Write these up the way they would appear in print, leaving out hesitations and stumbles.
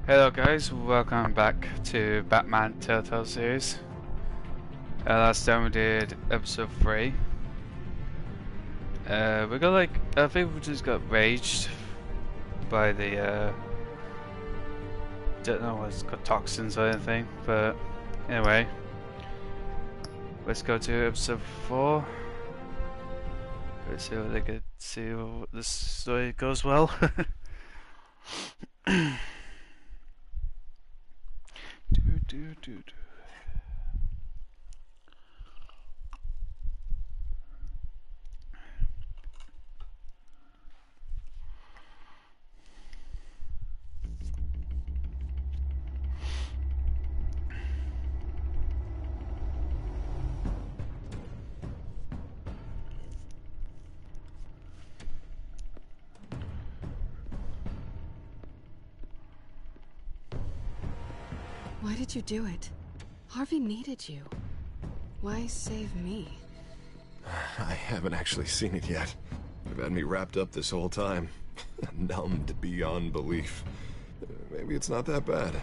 Hello guys, welcome back to Batman Telltale series. Last time we did episode 3. We got like, I think we just got raged by the, don't know what it's got, toxins or anything, but anyway. Let's go to episode 4. Let's see what they could see if this story goes well. do. Why did you do it? Harvey needed you. Why save me? I haven't actually seen it yet. They've had me wrapped up this whole time. Numbed beyond belief. Maybe it's not that bad.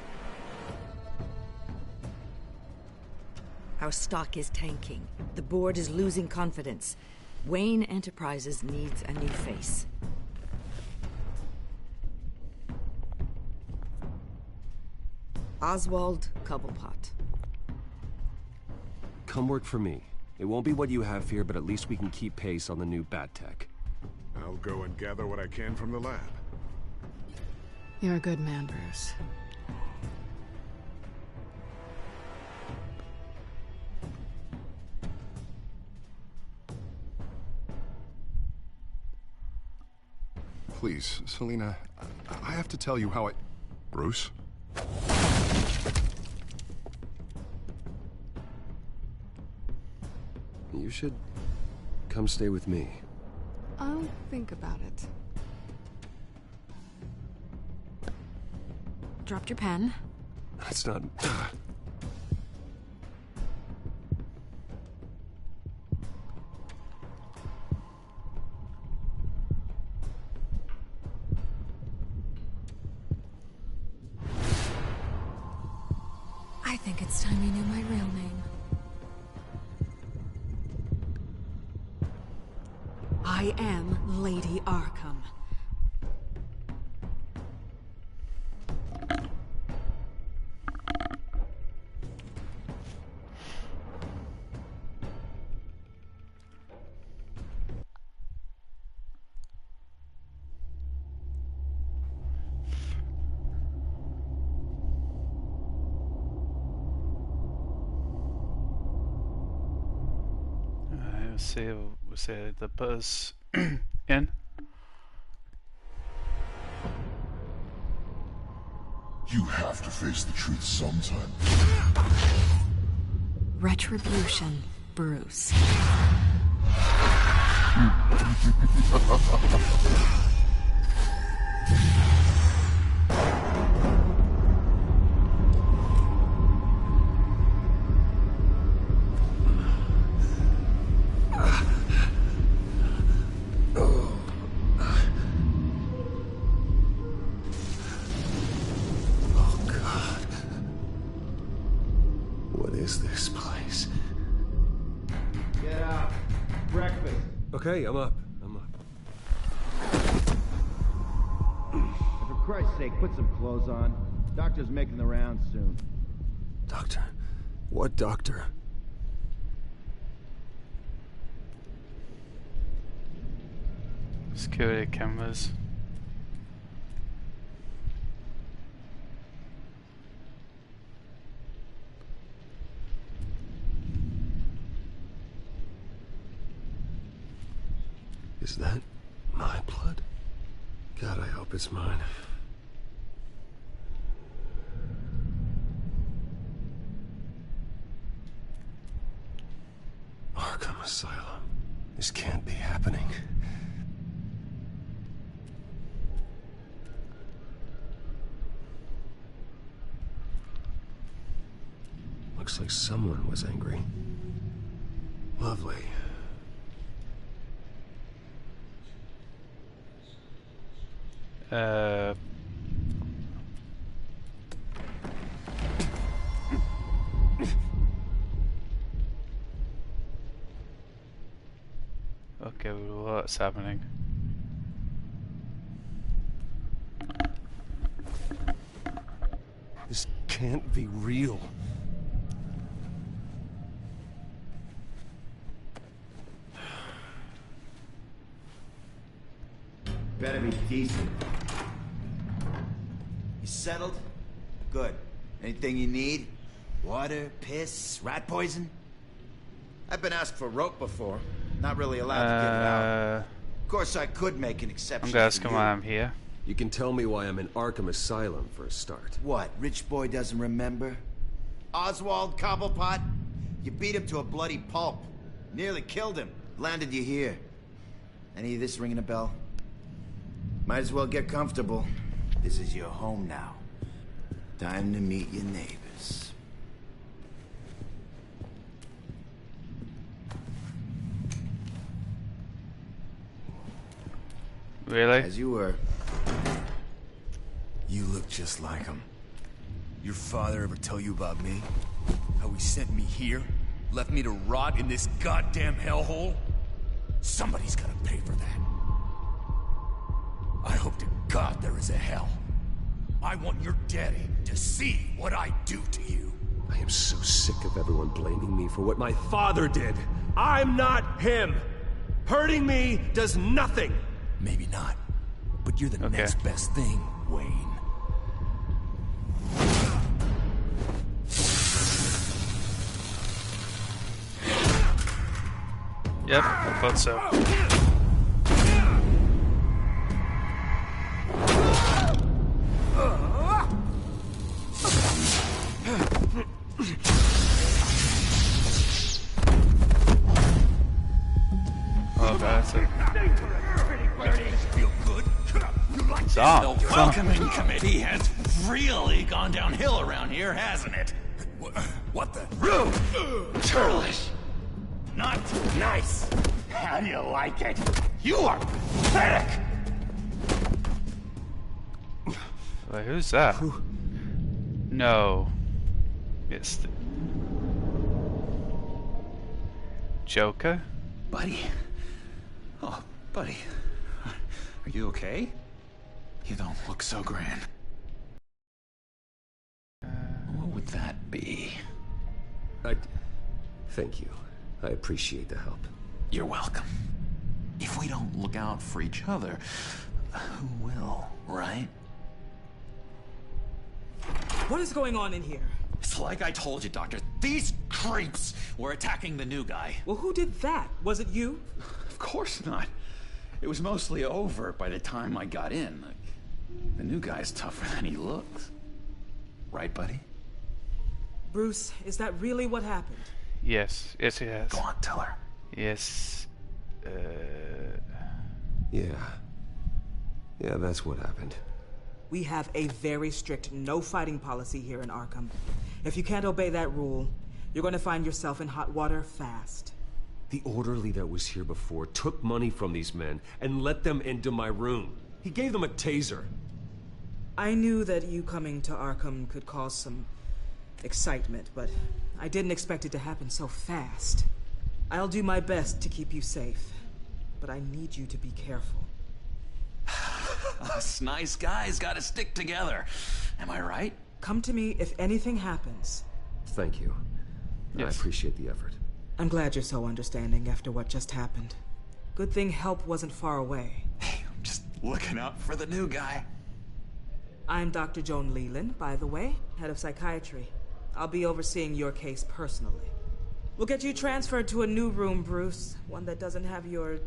Our stock is tanking. The board is losing confidence. Wayne Enterprises needs a new face. Oswald Cobblepot. Come work for me. It won't be what you have here, but at least we can keep pace on the new bat tech. I'll go and gather what I can from the lab. You're a good man, Bruce. Please, Selina, I have to tell you how I... Bruce? You should come stay with me. I'll think about it. Dropped your pen. That's not... I think it's time you knew my real name. I am Lady Arkham. We'll see the buzz in. You have to face the truth sometime. Retribution, Bruce. Okay, I'm up. For Christ's sake, put some clothes on. Doctor's making the rounds soon. Doctor? What doctor? Security cameras. Is that my blood? God, I hope it's mine. Arkham Asylum. This can't be happening. Looks like someone was angry. Lovely. what's happening. This can't be real. Better be decent. You settled? Good. Anything you need? Water, piss, rat poison? I've been asked for rope before. Not really allowed to get it out. Of course, I could make an exception. I'm gonna ask him why I'm here. You can tell me why I'm in Arkham Asylum for a start. What, rich boy doesn't remember? Oswald Cobblepot? You beat him to a bloody pulp. Nearly killed him. Landed you here. Any of this ringing a bell? Might as well get comfortable. This is your home now. Time to meet your neighbors. Really? As you were. You look just like him. Your father ever tell you about me? How he sent me here? Left me to rot in this goddamn hellhole? Somebody's gotta pay for that. I hope to God there is a hell. I want your daddy to see what I do to you. I am so sick of everyone blaming me for what my father did. I'm not him. Hurting me does nothing. Maybe not, but you're the next best thing, Wayne. Yep, I thought so. Oh, that's it. Feel good? Stop. The welcoming committee has really gone downhill around here, hasn't it? What the? Rude! Churlish! Not nice! How do you like it? You are pathetic! Wait, who's that? No. It's the Joker? Buddy. Oh, buddy. Are you okay? You don't look so grand. What would that be? Thank you. I appreciate the help. You're welcome. If we don't look out for each other, who will, right? What is going on in here? It's like I told you, Doctor. These creeps were attacking the new guy. Well, who did that? Was it you? Of course not. It was mostly over by the time I got in. The new guy's tougher than he looks. Right, buddy? Bruce, is that really what happened? Yes, yes it has. Go on, tell her. Yes. Yeah, that's what happened. We have a very strict no fighting policy here in Arkham. If you can't obey that rule, you're going to find yourself in hot water fast. The orderly that was here before took money from these men and let them into my room. He gave them a taser. I knew that you coming to Arkham could cause some excitement, but I didn't expect it to happen so fast. I'll do my best to keep you safe, but I need you to be careful. Us nice guys gotta stick together. Am I right? Come to me if anything happens. Thank you. Yes. I appreciate the effort. I'm glad you're so understanding after what just happened. Good thing help wasn't far away. Hey, I'm just looking out for the new guy. I'm Dr. Joan Leland, by the way, head of psychiatry. I'll be overseeing your case personally. We'll get you transferred to a new room, Bruce. One that doesn't have your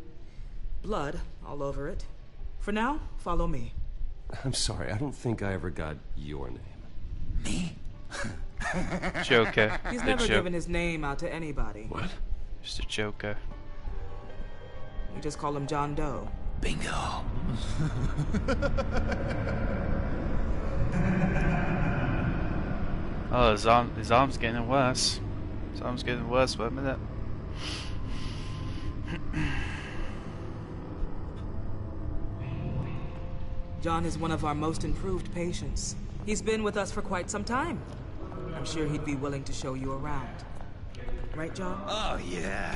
blood all over it. For now, follow me. I'm sorry, I don't think I ever got your name. Me? Joker. He's never given his name out to anybody. What? Just a Joker. We just call him John Doe. Bingo. Oh, his arm's getting worse. His arm's getting worse, wait a minute. John is one of our most improved patients. He's been with us for quite some time. I'm sure he'd be willing to show you around. Right, John? Oh, yeah.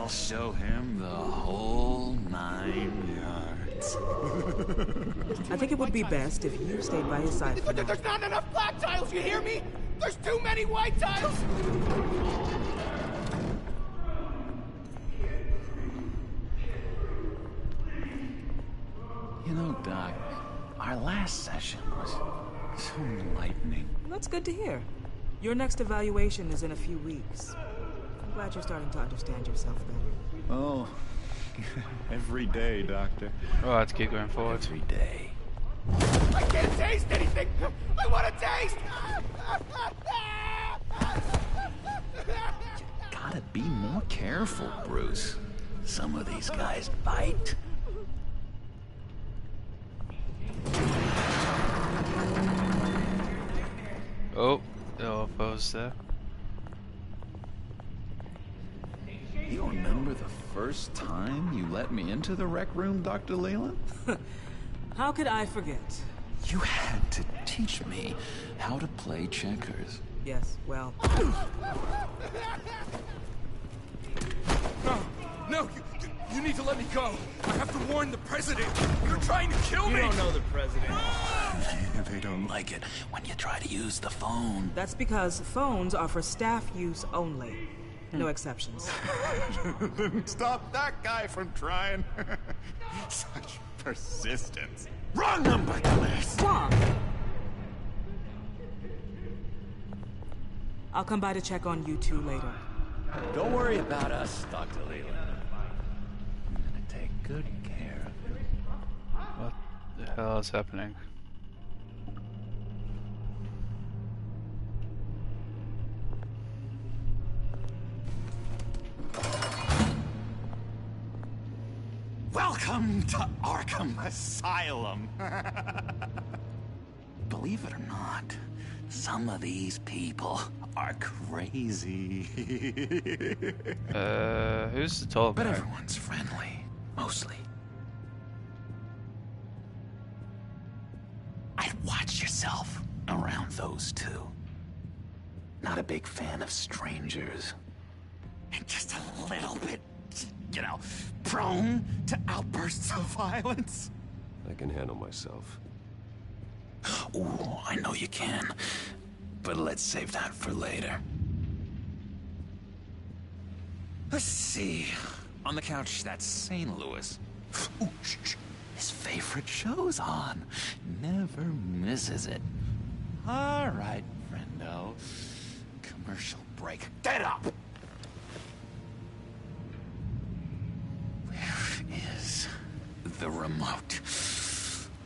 I'll show him the whole 9 yards. I think it would be best if you stayed by his side for now. There's not enough black tiles, you hear me? There's too many white tiles! You know, Doc, our last session was so enlightening. That's good to hear. Your next evaluation is in a few weeks. I'm glad you're starting to understand yourself better. Oh, every day, Doctor. Oh, I have to keep going forward. Every day. I can't taste anything! I want to taste! You gotta be more careful, Bruce. Some of these guys bite. Oh, foes there. You remember the first time you let me into the rec room, Dr. Leland? How could I forget? You had to teach me how to play checkers. Yes, well... No, you need to let me go. I have to warn the president. You're trying to kill me. You don't know the president. They don't like it when you try to use the phone. That's because phones are for staff use only. No exceptions. Stop that guy from trying. Such persistence. Wrong number, dumbass. Stop! I'll come by to check on you two later. Don't worry about us, Dr. Leland. I'm gonna take good care of you. What the hell is happening? Welcome to Arkham Asylum. Believe it or not, some of these people are crazy. Who's the tall guy? But everyone's friendly, mostly. I'd watch yourself around those two. Not a big fan of strangers. And just a little bit, you know, prone to outbursts of violence. I can handle myself. Ooh, I know you can. But let's save that for later. Let's see. On the couch, that's St. Louis. Ooh, shh. His favorite show's on. Never misses it. All right, friendo. Commercial break. Get up! Where is the remote?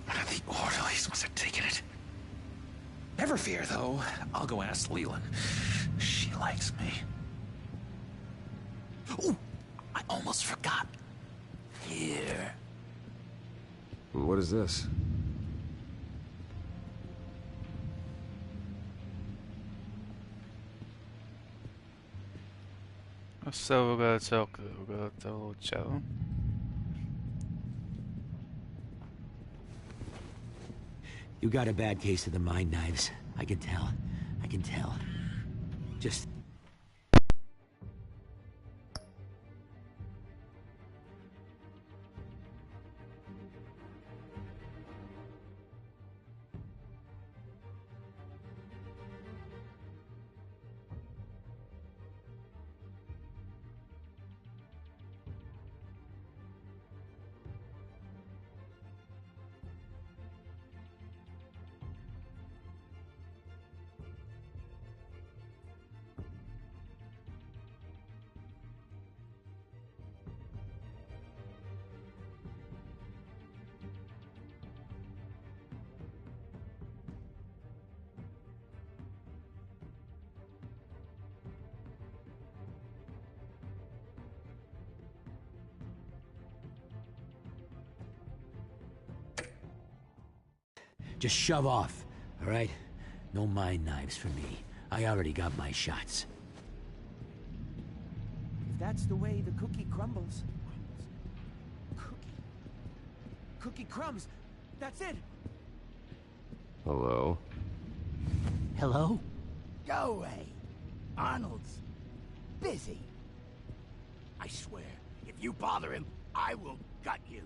One of the orderlies must have taken it. Never fear, though. I'll go ask Leland. She likes me. Ooh, I almost forgot. Here. What is this? So we're gonna talk. We're gonna tell Joe. You got a bad case of the mind knives. I can tell. I can tell. Just... Just shove off, all right? No mind knives for me. I already got my shots. If that's the way the cookie crumbles... Cookie crumbs! That's it! Hello? Hello? Go away! Arnold's busy. I swear, if you bother him, I will gut you.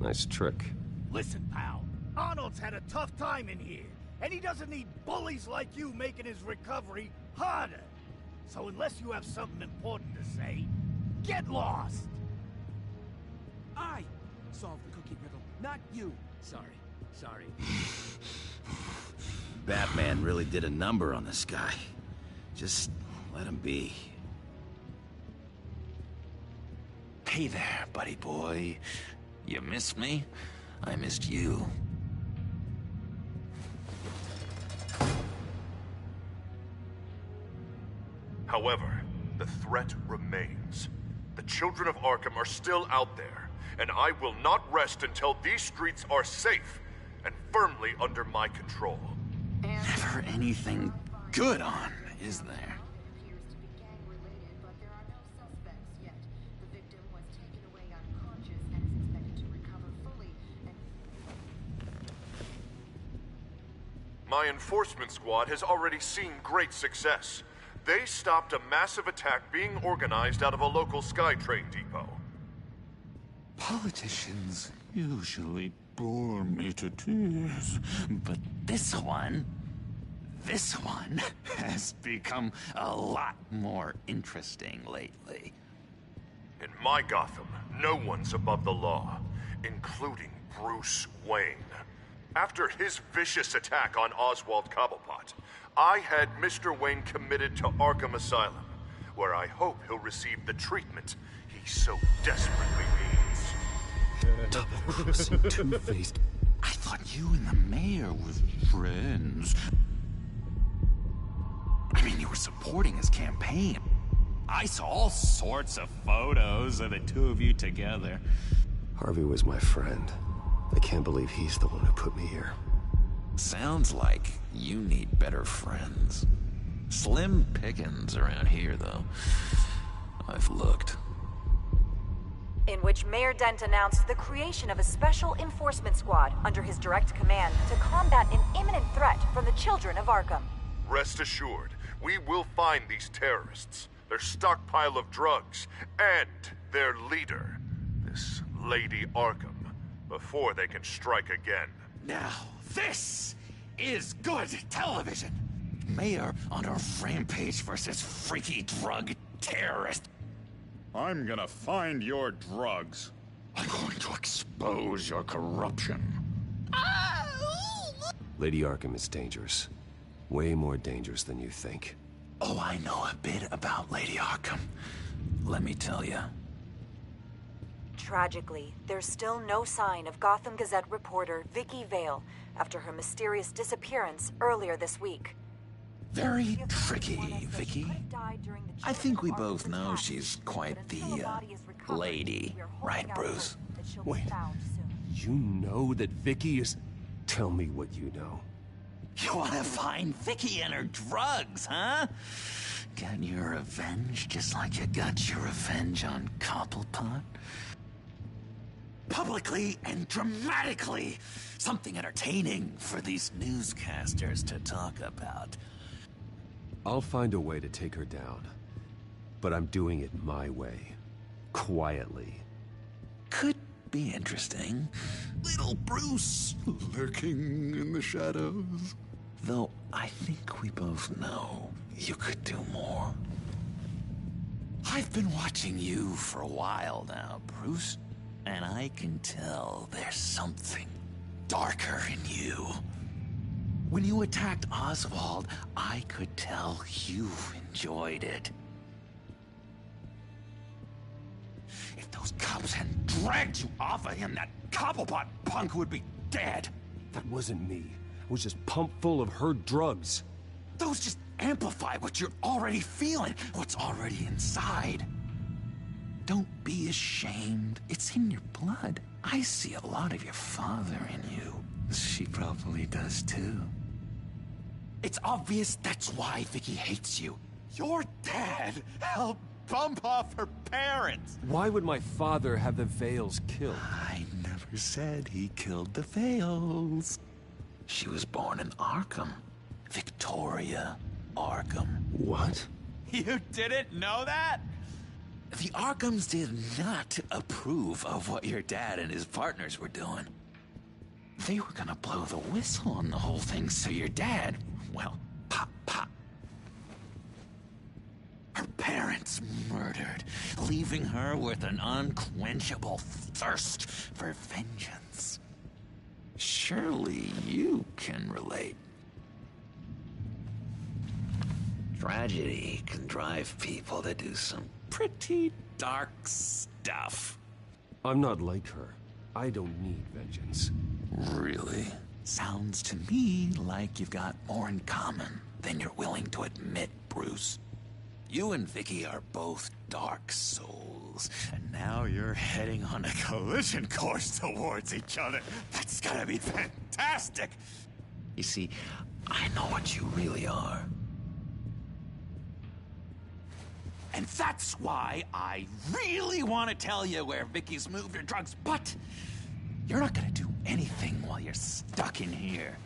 Nice trick. Listen, pal. Arnold's had a tough time in here, and he doesn't need bullies like you making his recovery harder. So unless you have something important to say, get lost! I solved the cookie riddle, not you. Sorry. Batman really did a number on this guy. Just let him be. Hey there, buddy boy. You missed me? I missed you. However, the threat remains. The children of Arkham are still out there, and I will not rest until these streets are safe and firmly under my control. Never anything good on, is there? My enforcement squad has already seen great success. They stopped a massive attack being organized out of a local SkyTrain depot. Politicians usually bore me to tears, but this one has become a lot more interesting lately. In my Gotham, no one's above the law, including Bruce Wayne. After his vicious attack on Oswald Cobblepot, I had Mr. Wayne committed to Arkham Asylum, where I hope he'll receive the treatment he so desperately needs. Double-crossing, two-faced. I thought you and the mayor were friends. I mean, you were supporting his campaign. I saw all sorts of photos of the two of you together. Harvey was my friend. I can't believe he's the one who put me here. Sounds like you need better friends. Slim pickings around here, though. I've looked. In which Mayor Dent announced the creation of a special enforcement squad under his direct command to combat an imminent threat from the children of Arkham. Rest assured, we will find these terrorists, their stockpile of drugs, and their leader, this Lady Arkham, before they can strike again. Now, this is good television. Mayor on a rampage versus freaky drug terrorist. I'm gonna find your drugs. I'm going to expose your corruption. Lady Arkham is dangerous. Way more dangerous than you think. Oh, I know a bit about Lady Arkham. Let me tell you. Tragically, there's still no sign of Gotham Gazette reporter Vicky Vale after her mysterious disappearance earlier this week. Very tricky, Vicky. I think we both know she's quite the, lady, right, Bruce? Wait, you know that Vicky is... Tell me what you know. You want to find Vicky and her drugs, huh? Got your revenge just like you got your revenge on Cobblepot? Publicly and dramatically. Something entertaining for these newscasters to talk about. I'll find a way to take her down. But I'm doing it my way. Quietly. Could be interesting. Little Bruce lurking in the shadows. Though I think we both know you could do more. I've been watching you for a while now, Bruce. And I can tell there's something darker in you. When you attacked Oswald, I could tell you enjoyed it. If those cops hadn't dragged you off of him, that Cobblepot punk would be dead. That wasn't me. It was just pumped full of her drugs. Those just amplify what you're already feeling, what's already inside. Don't be ashamed. It's in your blood. I see a lot of your father in you. She probably does too. It's obvious that's why Vicky hates you. Your dad helped bump off her parents. Why would my father have the Vales killed? I never said he killed the Fails. She was born in Arkham. Victoria Arkham. What? You didn't know that? The Arkhams did not approve of what your dad and his partners were doing. They were gonna blow the whistle on the whole thing, so your dad, well, pop. Her parents murdered, leaving her with an unquenchable thirst for vengeance. Surely you can relate. Tragedy can drive people to do some pretty dark stuff. I'm not like her. I don't need vengeance. Really? Sounds to me like you've got more in common than you're willing to admit, Bruce. You and Vicky are both dark souls, and now you're heading on a collision course towards each other. That's gotta be fantastic! You see, I know what you really are. And that's why I really want to tell you where Vicky's moved her drugs, but you're not gonna do anything while you're stuck in here.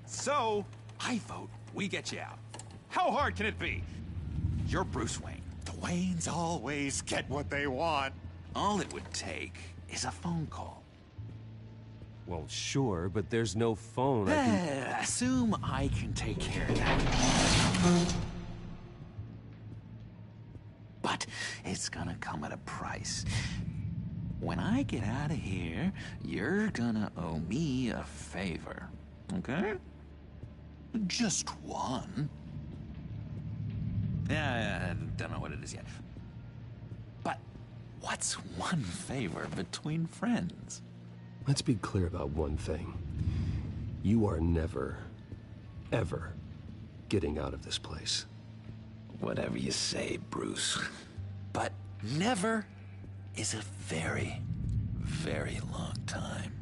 So, I vote we get you out. How hard can it be? You're Bruce Wayne. The Waynes always get what they want. All it would take is a phone call. Well, sure, but there's no phone. Assume I can take care of that. But it's gonna come at a price. When I get out of here, you're gonna owe me a favor, okay? Just one. Yeah, I don't know what it is yet. But what's one favor between friends? Let's be clear about one thing. You are never, ever getting out of this place. Whatever you say, Bruce. But never is a very, very long time.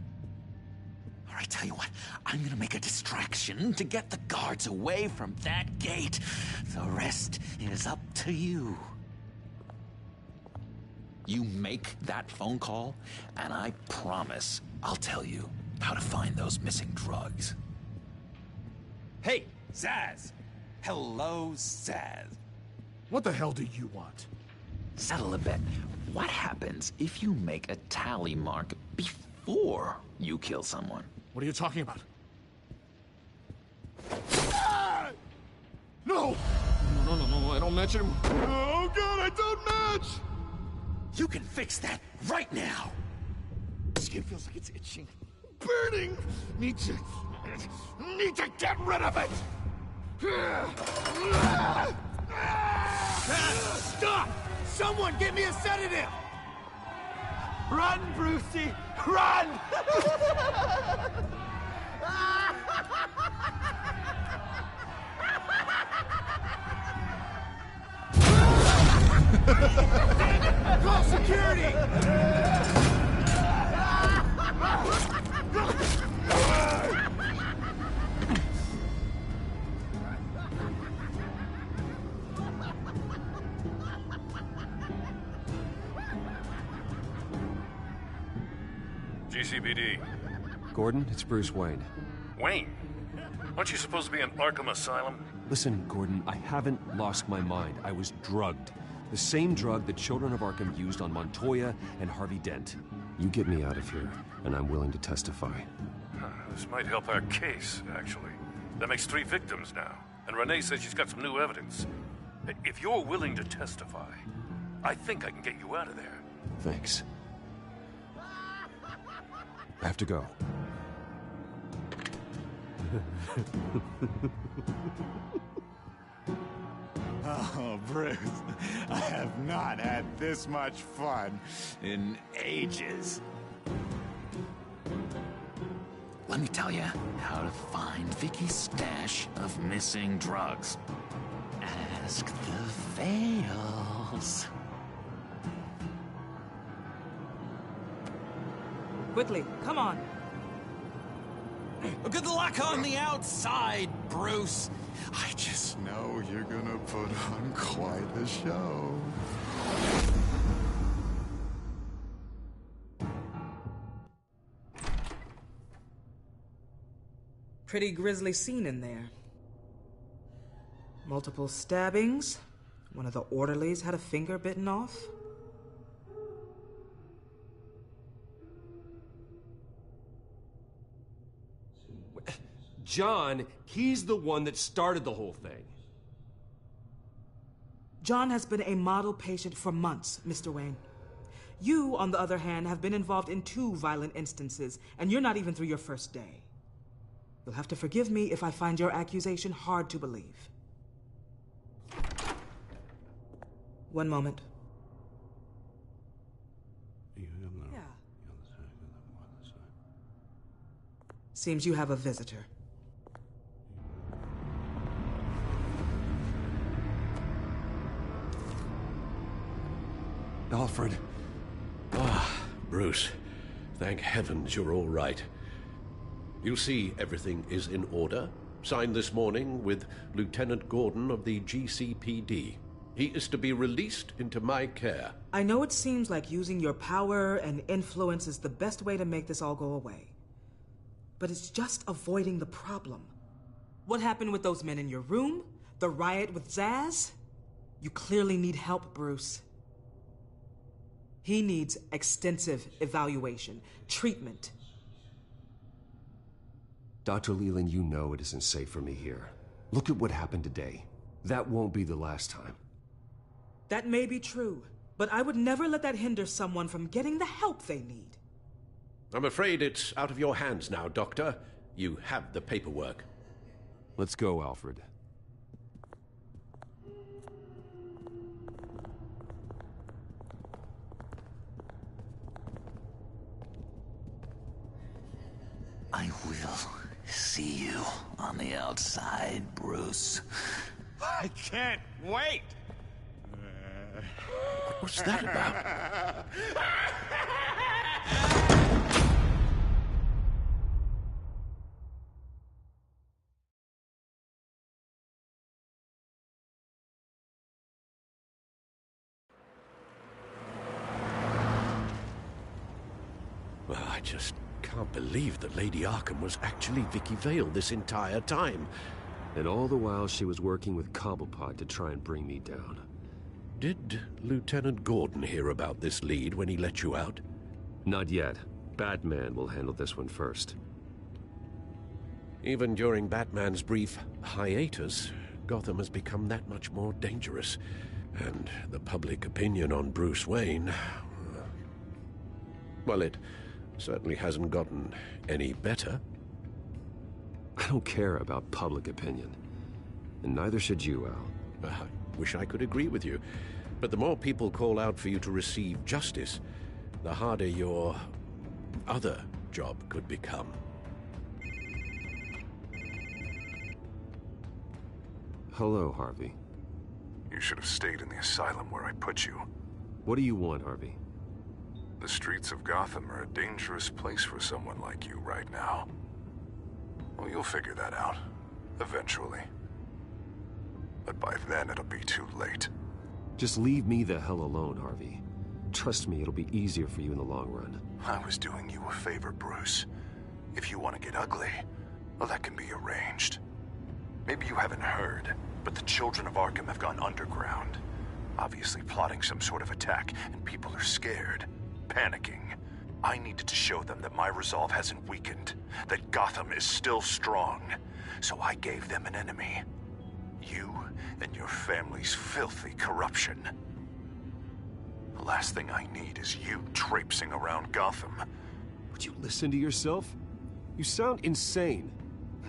All right, tell you what, I'm gonna make a distraction to get the guards away from that gate. The rest is up to you. You make that phone call, and I promise I'll tell you how to find those missing drugs. Hey, Zaz! Hello, Zaz. What the hell do you want? Settle a bet. What happens if you make a tally mark before you kill someone? What are you talking about? Ah! No! No, I don't match him. Oh god, I don't match! You can fix that right now! Skin feels like it's itching. Burning! Need to get rid of it! Stop! Someone get me a sedative! Run, Brucey! Run! Call security! GCPD. Gordon, it's Bruce Wayne. Wayne? Aren't you supposed to be in Arkham Asylum? Listen, Gordon, I haven't lost my mind. I was drugged. The same drug the children of Arkham used on Montoya and Harvey Dent. You get me out of here, and I'm willing to testify. This might help our case, actually. That makes 3 victims now, and Renee says she's got some new evidence. If you're willing to testify, I think I can get you out of there. Thanks. I have to go. Oh, Bruce, I have not had this much fun in ages. Let me tell you how to find Vicky's stash of missing drugs. Ask the Fails. Quickly, come on. Good luck on the outside, Bruce. I just know you're gonna put on quite a show. Pretty grisly scene in there. Multiple stabbings. One of the orderlies had a finger bitten off. John, he's the one that started the whole thing. John has been a model patient for months, Mr. Wayne. You, on the other hand, have been involved in 2 violent instances, and you're not even through your first day. You'll have to forgive me if I find your accusation hard to believe. One moment. Yeah. Seems you have a visitor. Alfred. Ah, Bruce. Thank heavens you're all right. You see, everything is in order. Signed this morning with Lieutenant Gordon of the GCPD. He is to be released into my care. I know it seems like using your power and influence is the best way to make this all go away. But it's just avoiding the problem. What happened with those men in your room? The riot with Zaz? You clearly need help, Bruce. He needs extensive evaluation, treatment. Dr. Leland, you know it isn't safe for me here. Look at what happened today. That won't be the last time. That may be true, but I would never let that hinder someone from getting the help they need. I'm afraid it's out of your hands now, Doctor. You have the paperwork. Let's go, Alfred. I will see you on the outside, Bruce. I can't wait! What's that about? Well, I just can't believe that Lady Arkham was actually Vicky Vale this entire time. And all the while she was working with Cobblepot to try and bring me down. Did Lieutenant Gordon hear about this lead when he let you out? Not yet. Batman will handle this one first. Even during Batman's brief hiatus, Gotham has become that much more dangerous. And the public opinion on Bruce Wayne... well, it certainly hasn't gotten any better. I don't care about public opinion. And neither should you, Al. I wish I could agree with you. But the more people call out for you to receive justice, the harder your other job could become. Hello, Harvey. You should have stayed in the asylum where I put you. What do you want, Harvey? The streets of Gotham are a dangerous place for someone like you right now. Well, you'll figure that out. Eventually. But by then, it'll be too late. Just leave me the hell alone, Harvey. Trust me, it'll be easier for you in the long run. I was doing you a favor, Bruce. If you want to get ugly, well, that can be arranged. Maybe you haven't heard, but the children of Arkham have gone underground. Obviously plotting some sort of attack, and people are scared. Panicking. I needed to show them that my resolve hasn't weakened, that Gotham is still strong. So I gave them an enemy. You and your family's filthy corruption. The last thing I need is you traipsing around Gotham. Would you listen to yourself? You sound insane.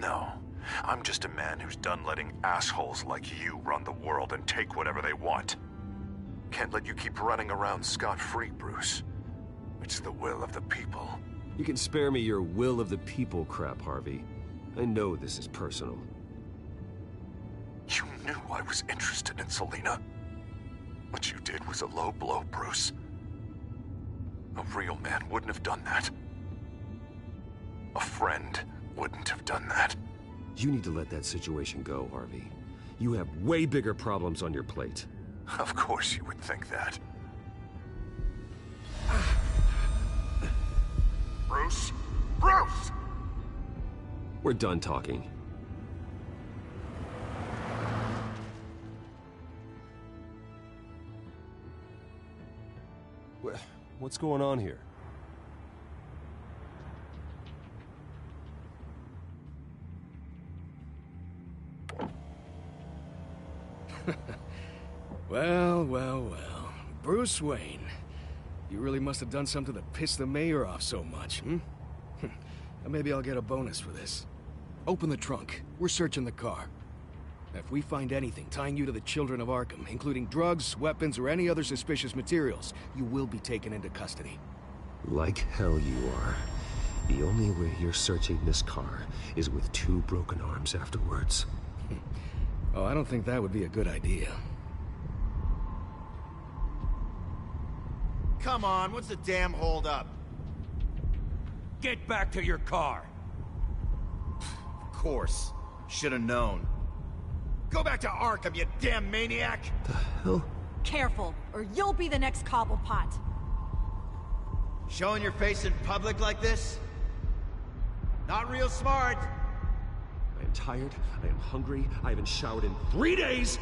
No, I'm just a man who's done letting assholes like you run the world and take whatever they want. Can't let you keep running around scot-free, Bruce. It's the will of the people. You can spare me your will of the people crap, Harvey. I know this is personal. You knew I was interested in Selina. What you did was a low blow, Bruce. A real man wouldn't have done that. A friend wouldn't have done that. You need to let that situation go, Harvey. You have way bigger problems on your plate. Of course you would think that. Bruce? Bruce! We're done talking. What's going on here? Well, well, well. Bruce Wayne. You really must have done something to piss the mayor off so much, hmm? Maybe I'll get a bonus for this. Open the trunk. We're searching the car. If we find anything tying you to the children of Arkham, including drugs, weapons, or any other suspicious materials, you will be taken into custody. Like hell you are. The only way you're searching this car is with 2 broken arms afterwards. Oh, I don't think that would be a good idea. Come on, what's the damn holdup? Get back to your car! Of course. Should've known. Go back to Arkham, you damn maniac! The hell? Careful, or you'll be the next Cobblepot. Showing your face in public like this? Not real smart. I am tired, I am hungry, I haven't showered in 3 days!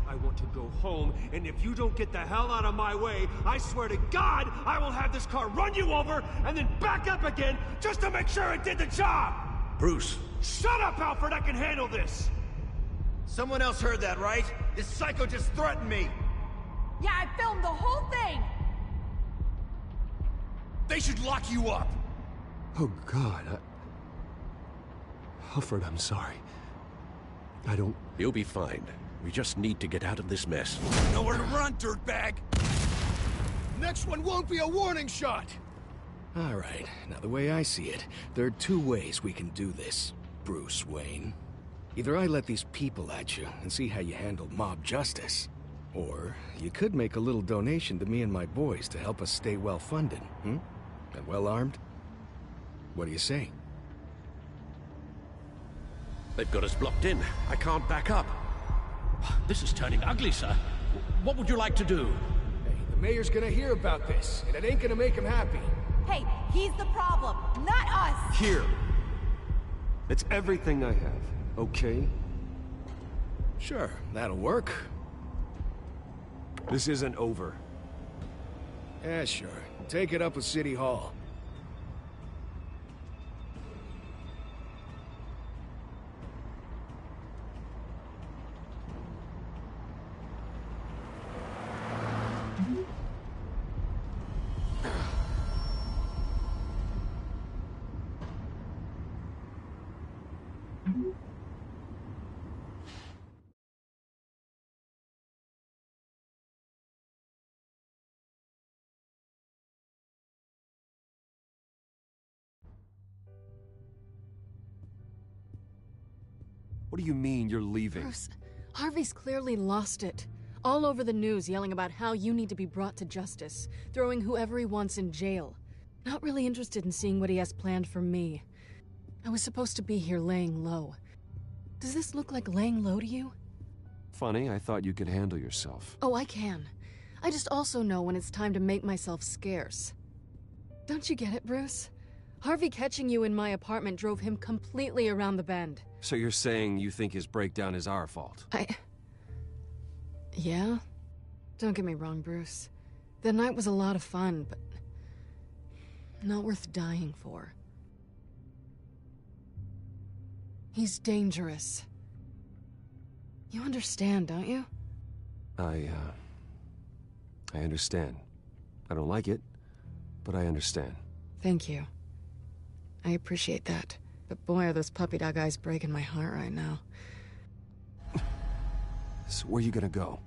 I want to go home, and if you don't get the hell out of my way, I swear to God, I will have this car run you over, and then back up again, just to make sure it did the job! Bruce! Shut up, Alfred! I can handle this! Someone else heard that, right? This psycho just threatened me! Yeah, I filmed the whole thing! They should lock you up! Oh God, Alfred, I'm sorry. I don't... You'll be fine. We just need to get out of this mess. Nowhere to run, dirtbag! Next one won't be a warning shot! Alright, now the way I see it, there are 2 ways we can do this, Bruce Wayne. Either I let these people at you and see how you handle mob justice, or you could make a little donation to me and my boys to help us stay well-funded, hmm? And well-armed? What do you say? They've got us blocked in. I can't back up. This is turning ugly, sir. What would you like to do? Hey, the mayor's gonna hear about this, and it ain't gonna make him happy. Hey, he's the problem, not us! Here! It's everything I have, okay? Sure, that'll work. This isn't over. Yeah, sure. Take it up with City Hall. What do you mean you're leaving? Bruce, Harvey's clearly lost it. All over the news yelling about how you need to be brought to justice, throwing whoever he wants in jail. Not really interested in seeing what he has planned for me. I was supposed to be here laying low. Does this look like laying low to you? Funny, I thought you could handle yourself. Oh, I can. I just also know when it's time to make myself scarce. Don't you get it, Bruce? Harvey catching you in my apartment drove him completely around the bend. So you're saying you think his breakdown is our fault? Yeah? Don't get me wrong, Bruce. The night was a lot of fun, but not worth dying for. He's dangerous. You understand, don't you? I understand. I don't like it, but I understand. Thank you. I appreciate that. But boy, are those puppy dog eyes breaking my heart right now. So where are you gonna go?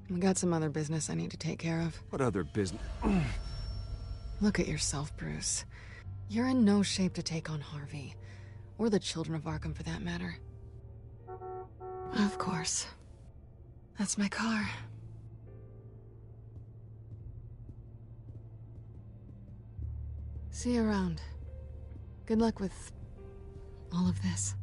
We got some other business I need to take care of. What other business? Look at yourself, Bruce. You're in no shape to take on Harvey. Or the children of Arkham, for that matter. Of course. That's my car. See you around. Good luck with all of this.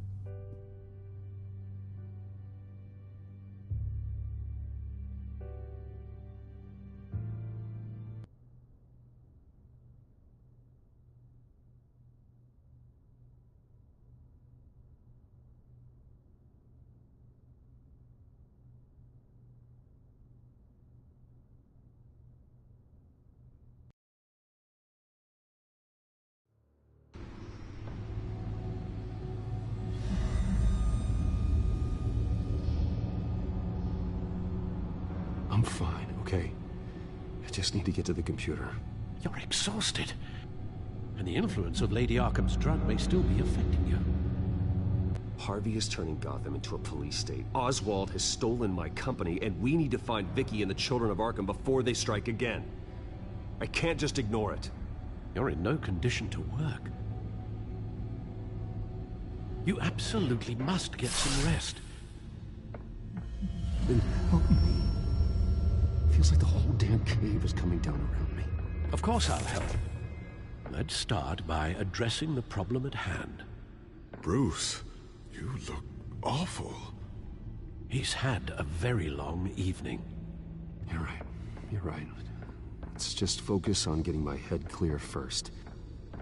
fine, okay? I just need to get to the computer. You're exhausted. And the influence of Lady Arkham's drug may still be affecting you. Harvey is turning Gotham into a police state. Oswald has stolen my company, and we need to find Vicky and the children of Arkham before they strike again. I can't just ignore it. You're in no condition to work. You absolutely must get some rest. Then help me. Feels like the whole damn cave is coming down around me. Of course I'll help. Let's start by addressing the problem at hand. Bruce, you look awful. He's had a very long evening. You're right. You're right. Let's just focus on getting my head clear first.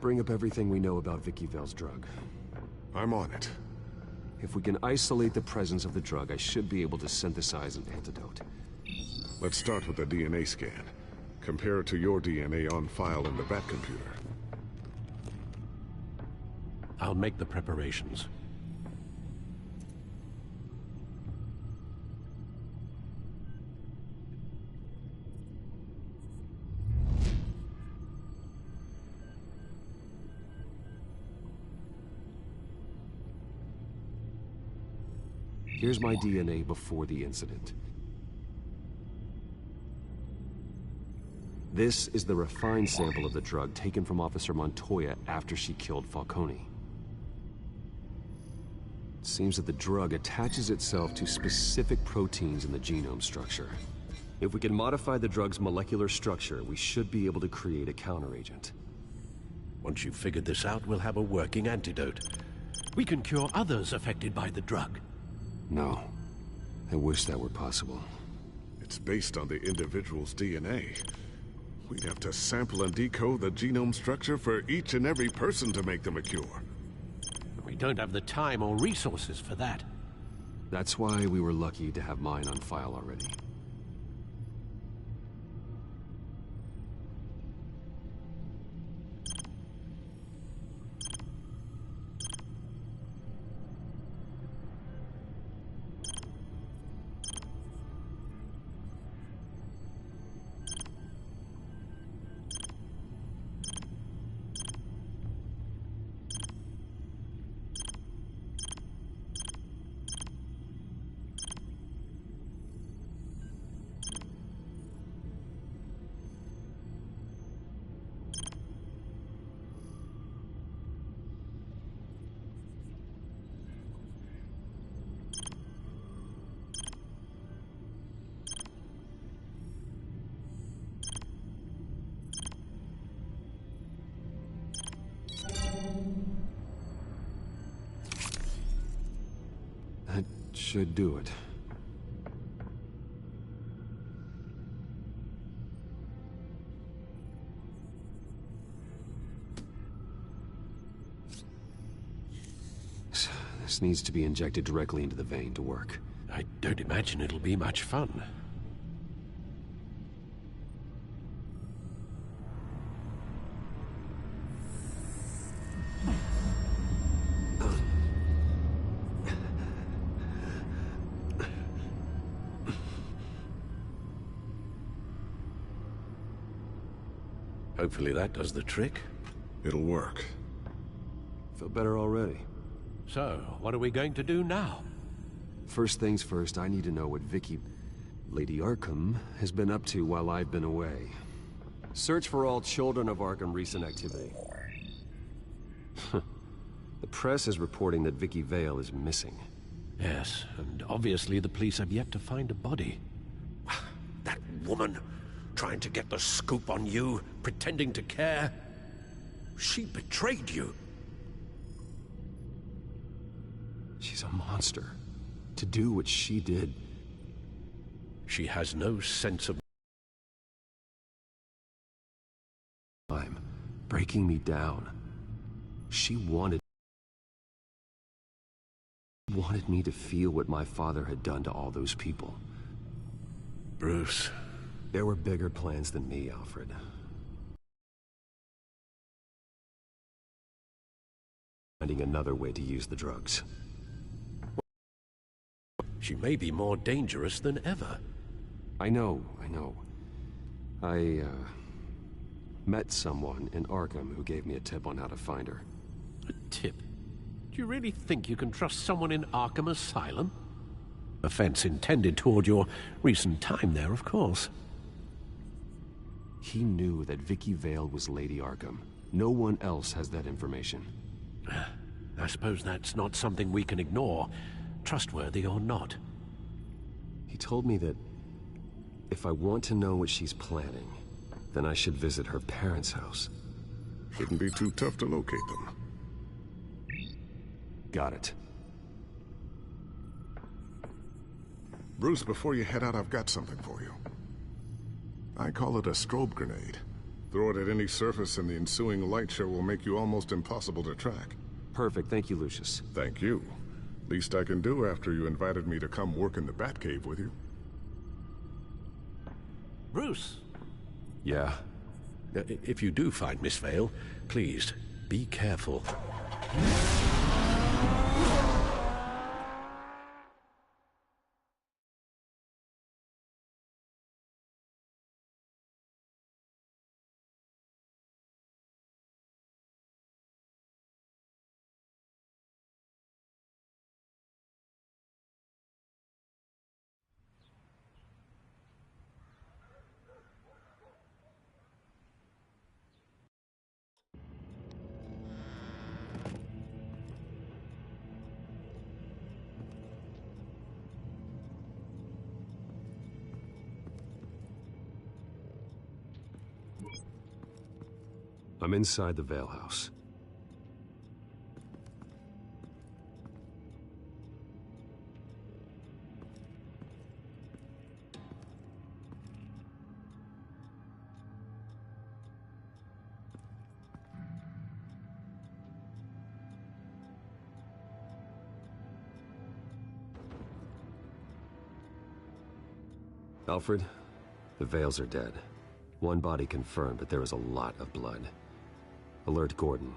Bring up everything we know about Vicky Vale's drug. I'm on it. If we can isolate the presence of the drug, I should be able to synthesize an antidote. Let's start with the DNA scan. Compare it to your DNA on file in the Bat computer. I'll make the preparations. Here's my DNA before the incident. This is the refined sample of the drug taken from Officer Montoya after she killed Falcone. It seems that the drug attaches itself to specific proteins in the genome structure. If we can modify the drug's molecular structure, we should be able to create a counteragent. Once you've figured this out, we'll have a working antidote. We can cure others affected by the drug. No. I wish that were possible. It's based on the individual's DNA. We'd have to sample and decode the genome structure for each and every person to make them a cure. We don't have the time or resources for that. That's why we were lucky to have mine on file already. That should do it. This needs to be injected directly into the vein to work. I don't imagine it'll be much fun. Hopefully that does the trick. It'll work. Feel better already. So, what are we going to do now? First things first, I need to know what Vicky, Lady Arkham, has been up to while I've been away. Search for all children of Arkham recent activity. The press is reporting that Vicky Vale is missing. Yes, and obviously the police have yet to find a body. That woman, trying to get the scoop on you, pretending to care. She betrayed you. She's a monster. To do what she did. She has no sense of time, breaking me down. She wanted me to feel what my father had done to all those people. Bruce. There were bigger plans than me, Alfred. Finding another way to use the drugs. She may be more dangerous than ever. I know. I met someone in Arkham who gave me a tip on how to find her. A tip? Do you really think you can trust someone in Arkham Asylum? Offense intended toward your recent time there, of course. He knew that Vicky Vale was Lady Arkham. No one else has that information. I suppose that's not something we can ignore, trustworthy or not. He told me that if I want to know what she's planning, then I should visit her parents' house. Shouldn't be too tough to locate them. Got it. Bruce, before you head out, I've got something for you. I call it a strobe grenade. Throw it at any surface and the ensuing light show will make you almost impossible to track. Perfect. Thank you, Lucius. Thank you. Least I can do after you invited me to come work in the Batcave with you. Bruce! Yeah? If you do find Miss Vale, please, be careful. I'm inside the Vale house. Alfred, the Vales are dead. One body confirmed, but there is a lot of blood. Alert Gordon.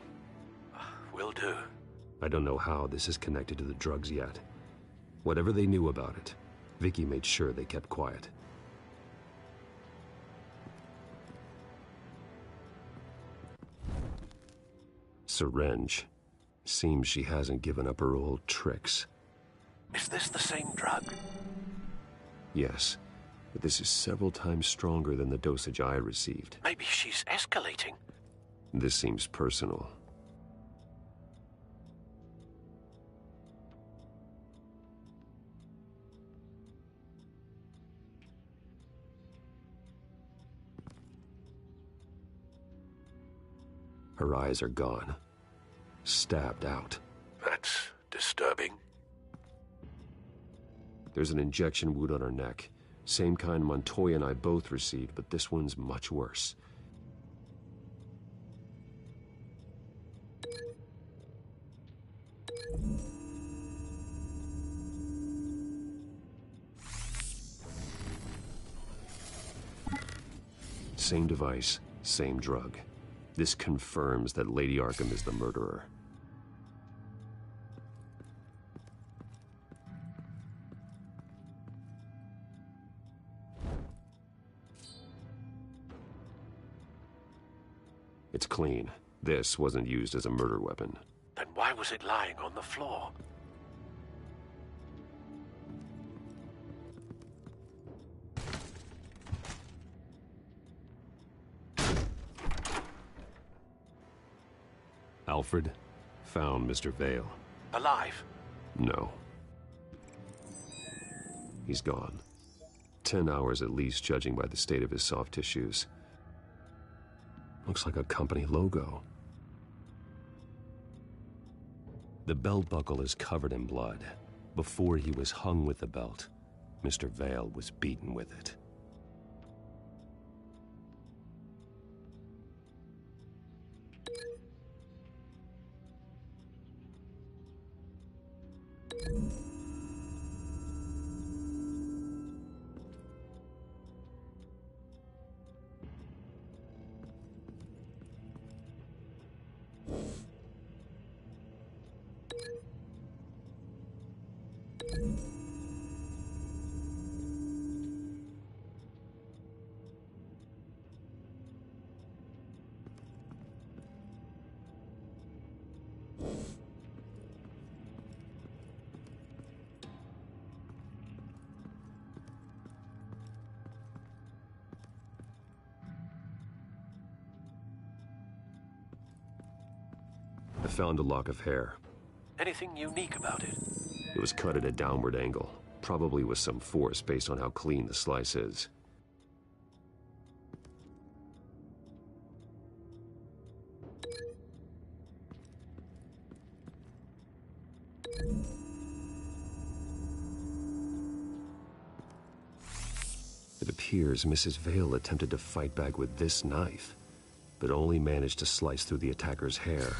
Will do. I don't know how this is connected to the drugs yet. Whatever they knew about it, Vicky made sure they kept quiet. Syringe. Seems she hasn't given up her old tricks. Is this the same drug? Yes, but this is several times stronger than the dosage I received. Maybe she's escalating. This seems personal. Her eyes are gone. Stabbed out. That's disturbing. There's an injection wound on her neck. Same kind Montoya and I both received, but this one's much worse. Same device, same drug. This confirms that Lady Arkham is the murderer. It's clean. This wasn't used as a murder weapon. Then why was it lying on the floor? Alfred found Mr. Vale. Alive? No. He's gone. 10 hours at least, judging by the state of his soft tissues. Looks like a company logo. The belt buckle is covered in blood. Before he was hung with the belt, Mr. Vale was beaten with it. found a lock of hair. Anything unique about it? It was cut at a downward angle, probably with some force based on how clean the slice is. It appears Mrs. Vale attempted to fight back with this knife, but only managed to slice through the attacker's hair.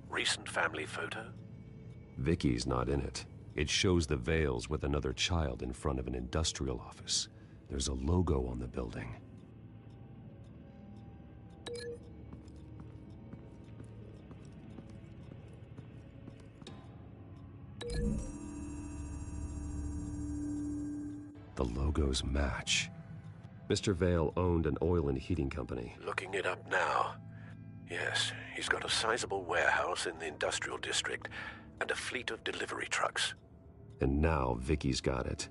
Recent family photo? Vicky's not in it. It shows the Vales with another child in front of an industrial office. There's a logo on the building. The logos match. Mr. Vale owned an oil and heating company. Looking it up now. Yes, he's got a sizable warehouse in the industrial district and a fleet of delivery trucks. And now Vicky's got it.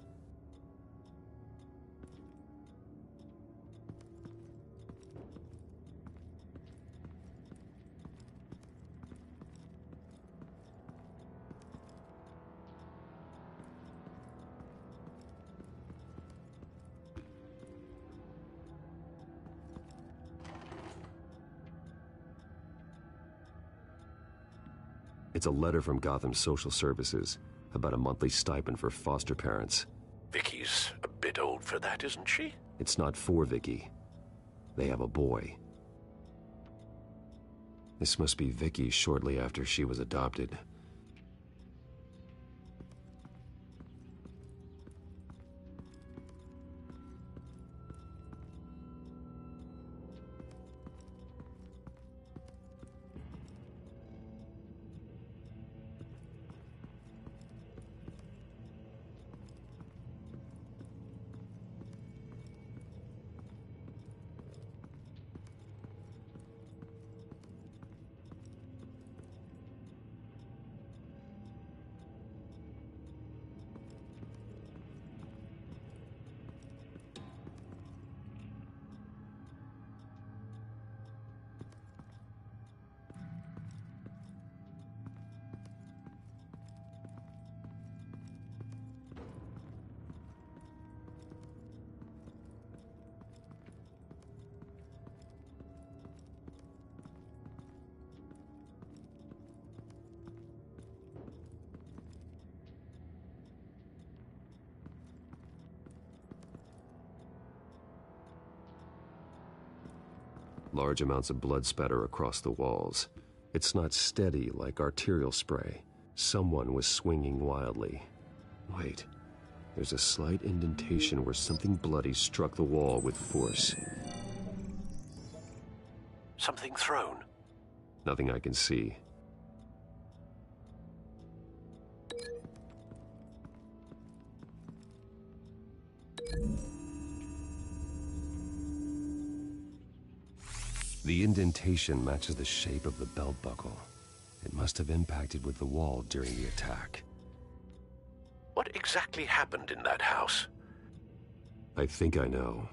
It's a letter from Gotham Social Services about a monthly stipend for foster parents. Vicky's a bit old for that, isn't she? It's not for Vicky. They have a boy. This must be Vicky shortly after she was adopted. Large amounts of blood spatter across the walls. It's not steady like arterial spray. Someone was swinging wildly. Wait, there's a slight indentation where something bloody struck the wall with force. Something thrown? Nothing I can see. The indentation matches the shape of the belt buckle. It must have impacted with the wall during the attack. What exactly happened in that house? I think I know.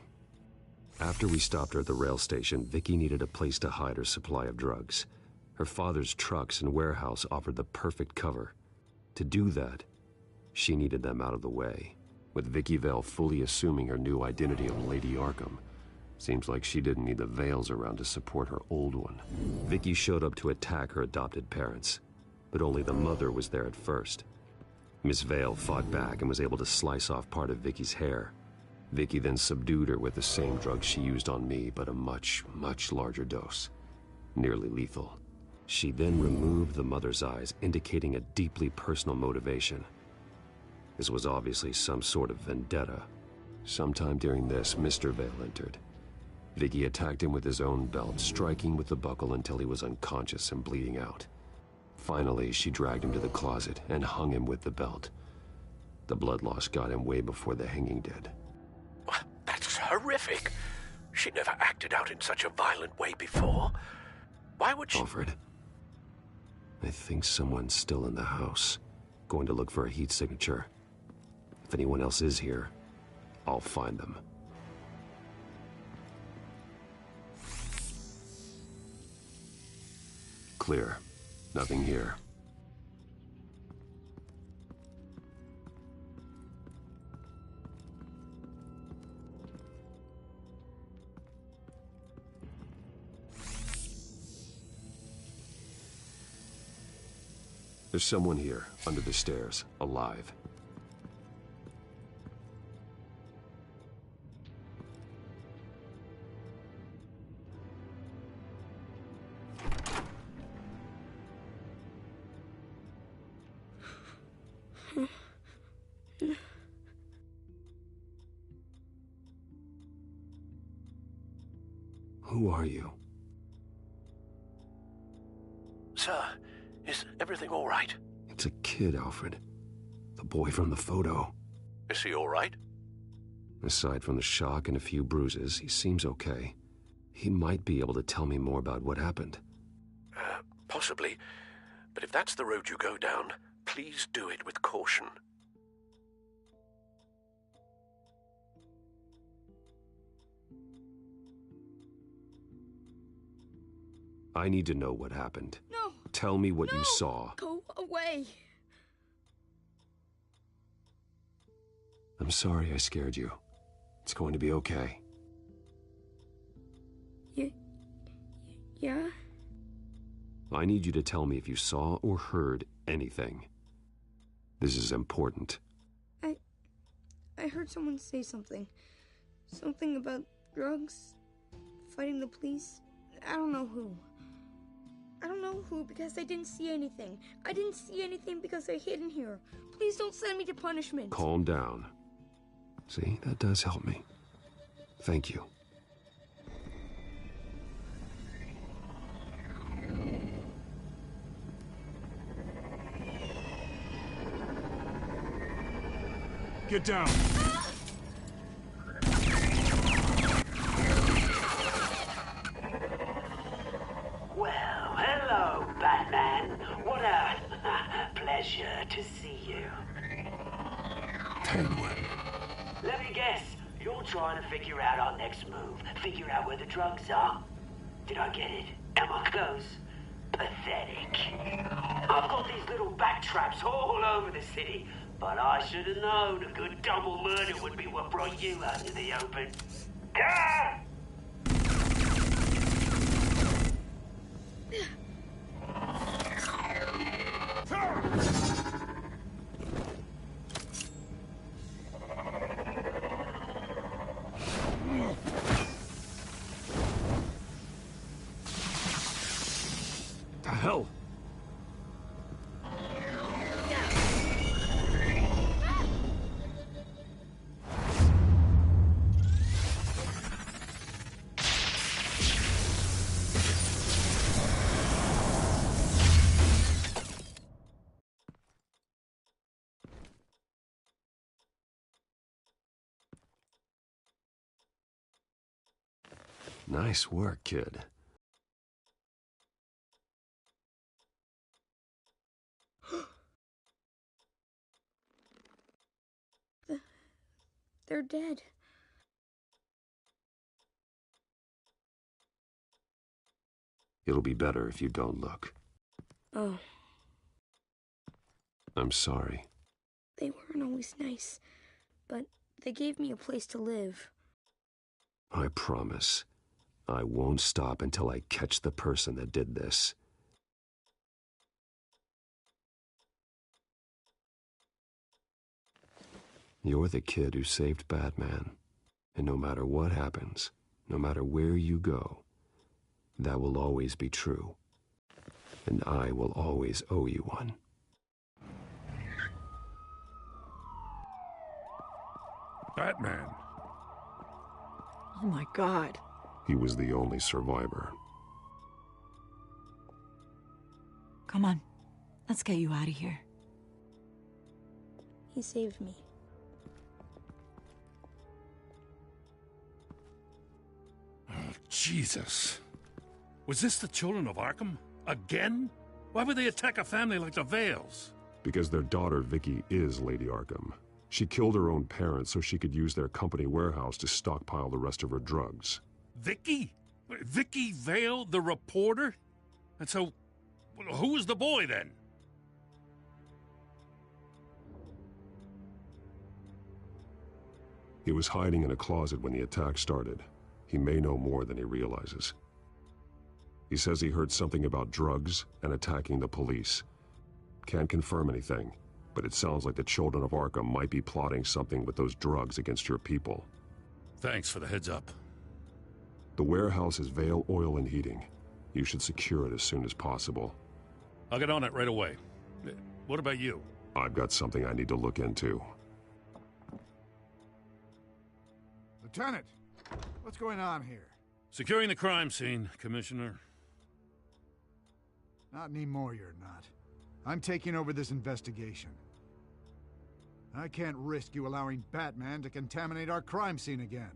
After we stopped her at the rail station, Vicky needed a place to hide her supply of drugs. Her father's trucks and warehouse offered the perfect cover. To do that, she needed them out of the way, with Vicky Vale fully assuming her new identity of Lady Arkham. Seems like she didn't need the Vales around to support her old one. Vicky showed up to attack her adopted parents, but only the mother was there at first. Miss Vale fought back and was able to slice off part of Vicky's hair. Vicky then subdued her with the same drug she used on me, but a much, much larger dose. Nearly lethal. She then removed the mother's eyes, indicating a deeply personal motivation. This was obviously some sort of vendetta, Sometime during this, Mr. Vale entered. Vicky attacked him with his own belt, striking with the buckle until he was unconscious and bleeding out. Finally, she dragged him to the closet and hung him with the belt. The blood loss got him way before the hanging did. That's horrific. She never acted out in such a violent way before. Why would she... Alfred, I think someone's still in the house. Going to look for a heat signature. If anyone else is here, I'll find them. Clear. Nothing here. There's someone here, under the stairs, alive. Who are you? Sir, is everything all right? It's a kid, Alfred. The boy from the photo. Is he all right? Aside from the shock and a few bruises, he seems okay. He might be able to tell me more about what happened. Possibly. But if that's the road you go down, please do it with caution. I need to know what happened. No! Tell me what you saw. Go away! I'm sorry I scared you. It's going to be okay. Yeah? I need you to tell me if you saw or heard anything. This is important. I heard someone say something. Something about drugs, fighting the police. I don't know who. I don't know who because I didn't see anything. I didn't see anything because I hid in here. Please don't send me to punishment. Calm down. See, that does help me. Thank you. Get down! Well, hello, Batman. What a pleasure to see you. Penguin. Let me guess, you're trying to figure out our next move. Figure out where the drugs are. Did I get it? Am I close? Pathetic. I've got these little bat traps all over the city, but I should have known a good double murder would be what brought you out into the open. Ah! The hell? Nice work, kid. They're dead. It'll be better if you don't look. Oh, I'm sorry. they weren't always nice, but they gave me a place to live. I promise. I won't stop until I catch the person that did this. You're the kid who saved Batman. And no matter what happens, no matter where you go, that will always be true. And I will always owe you one. Batman, Oh my God. He was the only survivor. Come on. Let's get you out of here. He saved me. Oh, Jesus. Was this the children of Arkham? Again? Why would they attack a family like the Vales? Because their daughter, Vicky, is Lady Arkham. She killed her own parents so she could use their company warehouse to stockpile the rest of her drugs. Vicky? Vicky Vale, the reporter? And so, who was the boy then? He was hiding in a closet when the attack started. He may know more than he realizes. He says he heard something about drugs and attacking the police. Can't confirm anything, but it sounds like the children of Arkham might be plotting something with those drugs against your people. Thanks for the heads up. The warehouse is Vale Oil and Heating. You should secure it as soon as possible. I'll get on it right away. What about you? I've got something I need to look into. Lieutenant, what's going on here? Securing the crime scene, Commissioner. Not anymore, you're not. I'm taking over this investigation. I can't risk you allowing Batman to contaminate our crime scene again.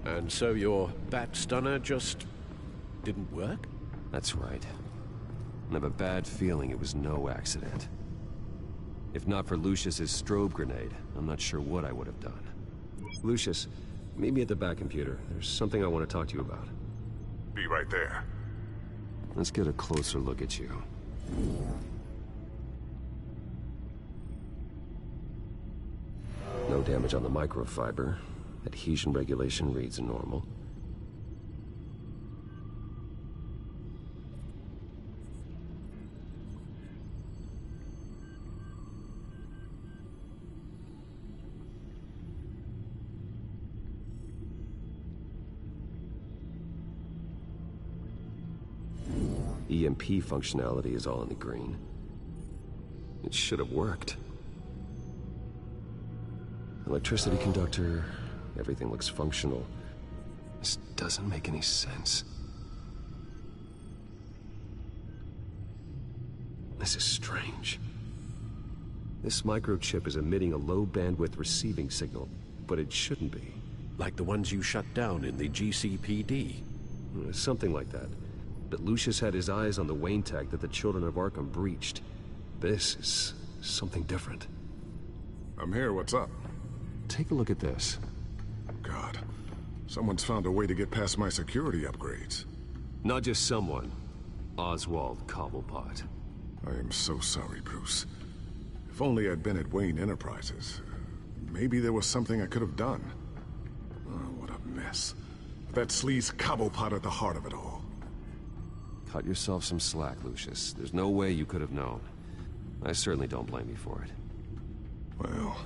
And so your bat stunner just didn't work? That's right. I have a bad feeling it was no accident. If not for Lucius's strobe grenade, I'm not sure what I would have done. Lucius, meet me at the back computer. There's something I want to talk to you about. Be right there. Let's get a closer look at you. No damage on the microfiber. Adhesion regulation reads normal. EMP functionality is all in the green. It should have worked. Electricity conductor, everything looks functional. This doesn't make any sense. This is strange. This microchip is emitting a low bandwidth receiving signal, but it shouldn't be. Like the ones you shut down in the GCPD? Something like that. But Lucius had his eyes on the Wayne tech that the children of Arkham breached. This is something different. I'm here, what's up? Take a look at this. God, someone's found a way to get past my security upgrades. Not just someone. Oswald Cobblepot. I am so sorry, Bruce. If only I'd been at Wayne Enterprises. Maybe there was something I could have done. Oh, what a mess. That sleaze Cobblepot at the heart of it all. Cut yourself some slack, Lucius. There's no way you could have known. I certainly don't blame you for it. Well,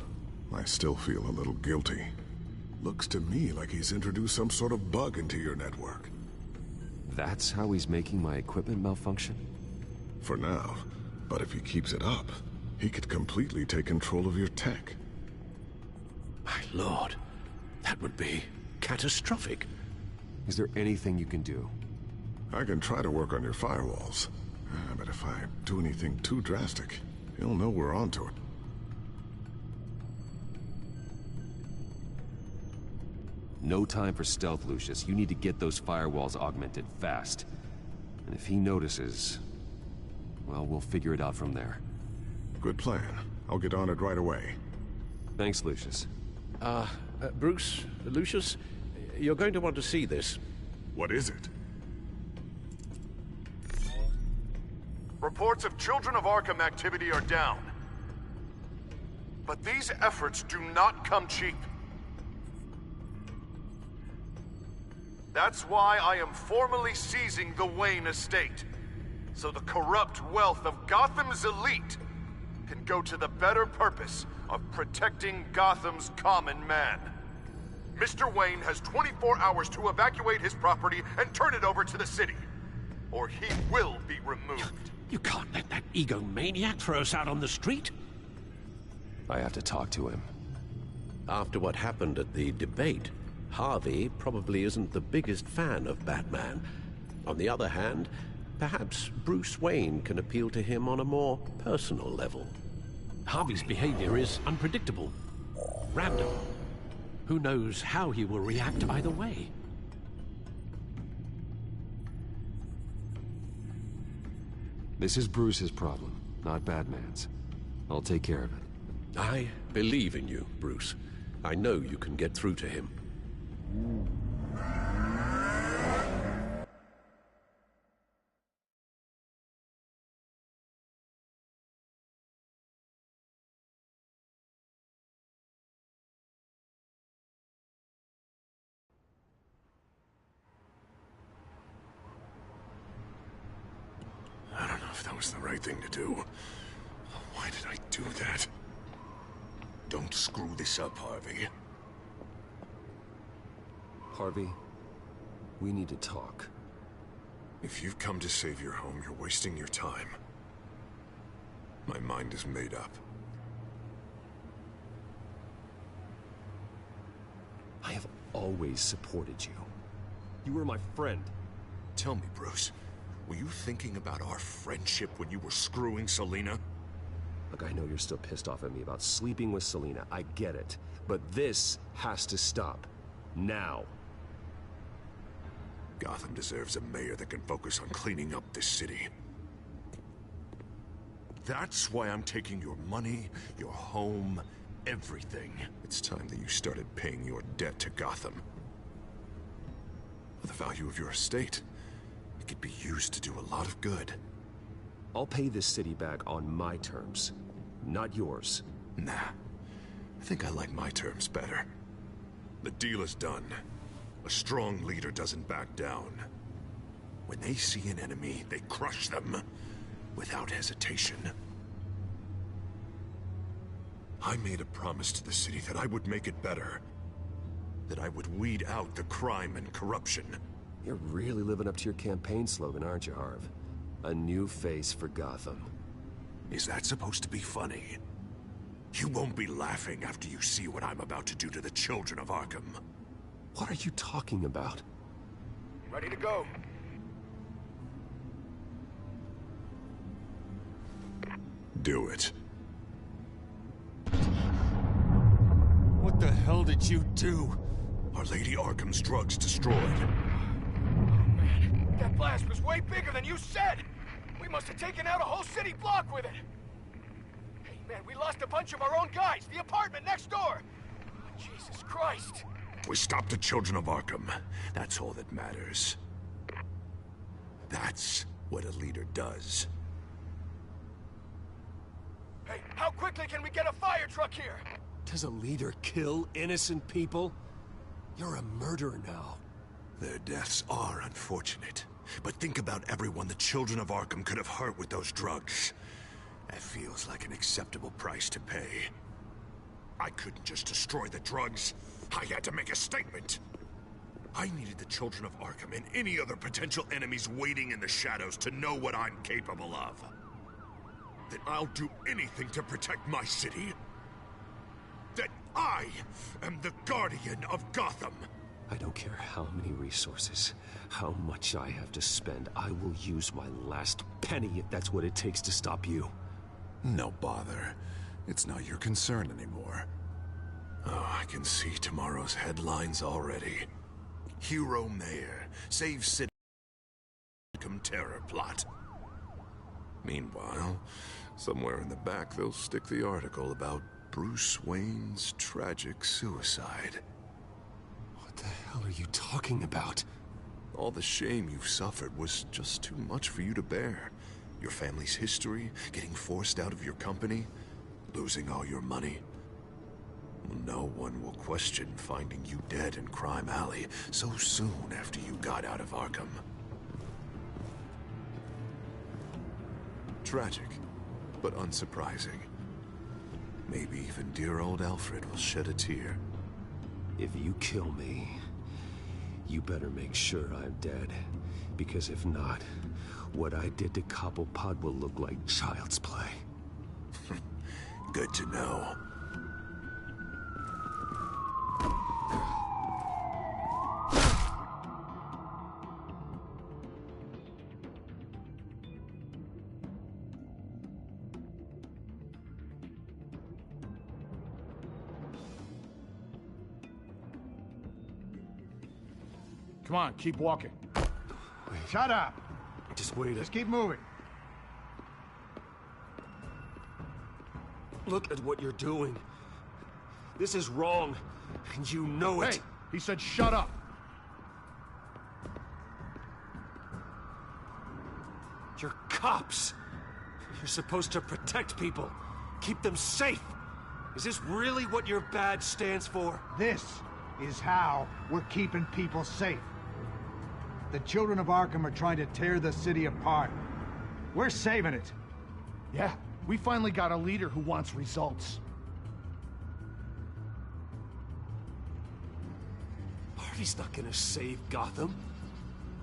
I still feel a little guilty. Looks to me like he's introduced some sort of bug into your network. That's how he's making my equipment malfunction? For now. But if he keeps it up, he could completely take control of your tech. My lord, that would be catastrophic. Is there anything you can do? I can try to work on your firewalls. But if I do anything too drastic, he'll know we're onto it. No time for stealth, Lucius. You need to get those firewalls augmented fast. And if he notices, well, we'll figure it out from there. Good plan. I'll get on it right away. Thanks, Lucius. Bruce, Lucius, you're going to want to see this. What is it? Reports of Children of Arkham activity are down. But these efforts do not come cheap. That's why I am formally seizing the Wayne estate, so the corrupt wealth of Gotham's elite can go to the better purpose of protecting Gotham's common man. Mr. Wayne has 24 hours to evacuate his property and turn it over to the city, or he will be removed. You can't let that egomaniac throw us out on the street. I have to talk to him. After what happened at the debate, Harvey probably isn't the biggest fan of Batman. On the other hand, perhaps Bruce Wayne can appeal to him on a more personal level. Harvey's behavior is unpredictable, random. Who knows how he will react either way? This is Bruce's problem, not Batman's. I'll take care of it. I believe in you, Bruce. I know you can get through to him. I don't know if that was the right thing to do. Why did I do that? Don't screw this up, Harvey. Harvey, we need to talk. If you've come to save your home, you're wasting your time. My mind is made up. I have always supported you. You were my friend. Tell me, Bruce, were you thinking about our friendship when you were screwing Selina? Look, I know you're still pissed off at me about sleeping with Selina. I get it. But this has to stop. Now. Gotham deserves a mayor that can focus on cleaning up this city. That's why I'm taking your money, your home, everything. It's time that you started paying your debt to Gotham. For the value of your estate, it could be used to do a lot of good. I'll pay this city back on my terms, not yours. Nah. I think I like my terms better. The deal is done. A strong leader doesn't back down. When they see an enemy, they crush them without hesitation. I made a promise to the city that I would make it better. That I would weed out the crime and corruption. You're really living up to your campaign slogan, aren't you, Harv? A new face for Gotham. Is that supposed to be funny? You won't be laughing after you see what I'm about to do to the children of Arkham. What are you talking about? Ready to go. Do it. What the hell did you do? Our Lady Arkham's drugs destroyed. Man, that blast was way bigger than you said! We must have taken out a whole city block with it! Hey man, we lost a bunch of our own guys! The apartment next door! Oh, Jesus Christ! We stopped the children of Arkham. That's all that matters. That's what a leader does. Hey, how quickly can we get a fire truck here? Does a leader kill innocent people? You're a murderer now. Their deaths are unfortunate. But think about everyone the children of Arkham could have hurt with those drugs. That feels like an acceptable price to pay. I couldn't just destroy the drugs. I had to make a statement. I needed the children of Arkham and any other potential enemies waiting in the shadows to know what I'm capable of. That I'll do anything to protect my city. That I am the guardian of Gotham. I don't care how many resources, how much I have to spend. I will use my last penny if that's what it takes to stop you. No bother. It's not your concern anymore. Oh, I can see tomorrow's headlines already. Hero Mayor saves city terror plot. Meanwhile, somewhere in the back they'll stick the article about Bruce Wayne's tragic suicide. What the hell are you talking about? All the shame you've suffered was just too much for you to bear. Your family's history, getting forced out of your company, losing all your money. No one will question finding you dead in Crime Alley so soon after you got out of Arkham. Tragic, but unsurprising. Maybe even dear old Alfred will shed a tear. If you kill me, you better make sure I'm dead. Because if not, what I did to Cobblepot will look like child's play. Good to know. Come on, keep walking. Shut up! Just wait. Just keep moving. Look at what you're doing. This is wrong, and you know it. Hey, he said shut up. You're cops. You're supposed to protect people, keep them safe. Is this really what your badge stands for? This is how we're keeping people safe. The children of Arkham are trying to tear the city apart. We're saving it. Yeah, we finally got a leader who wants results. Harvey's not gonna save Gotham.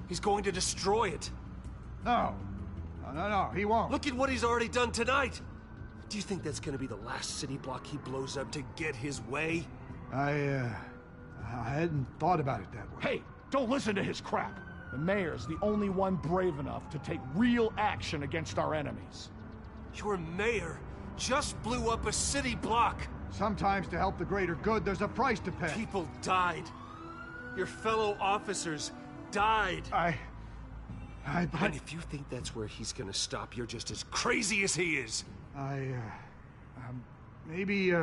He's going to destroy it. No, he won't. Look at what he's already done tonight. Do you think that's gonna be the last city block he blows up to get his way? I hadn't thought about it that way. Hey, don't listen to his crap. The mayor's the only one brave enough to take real action against our enemies. Your mayor just blew up a city block. Sometimes to help the greater good, there's a price to pay. People died. Your fellow officers died. And if you think that's where he's gonna stop, you're just as crazy as he is. Maybe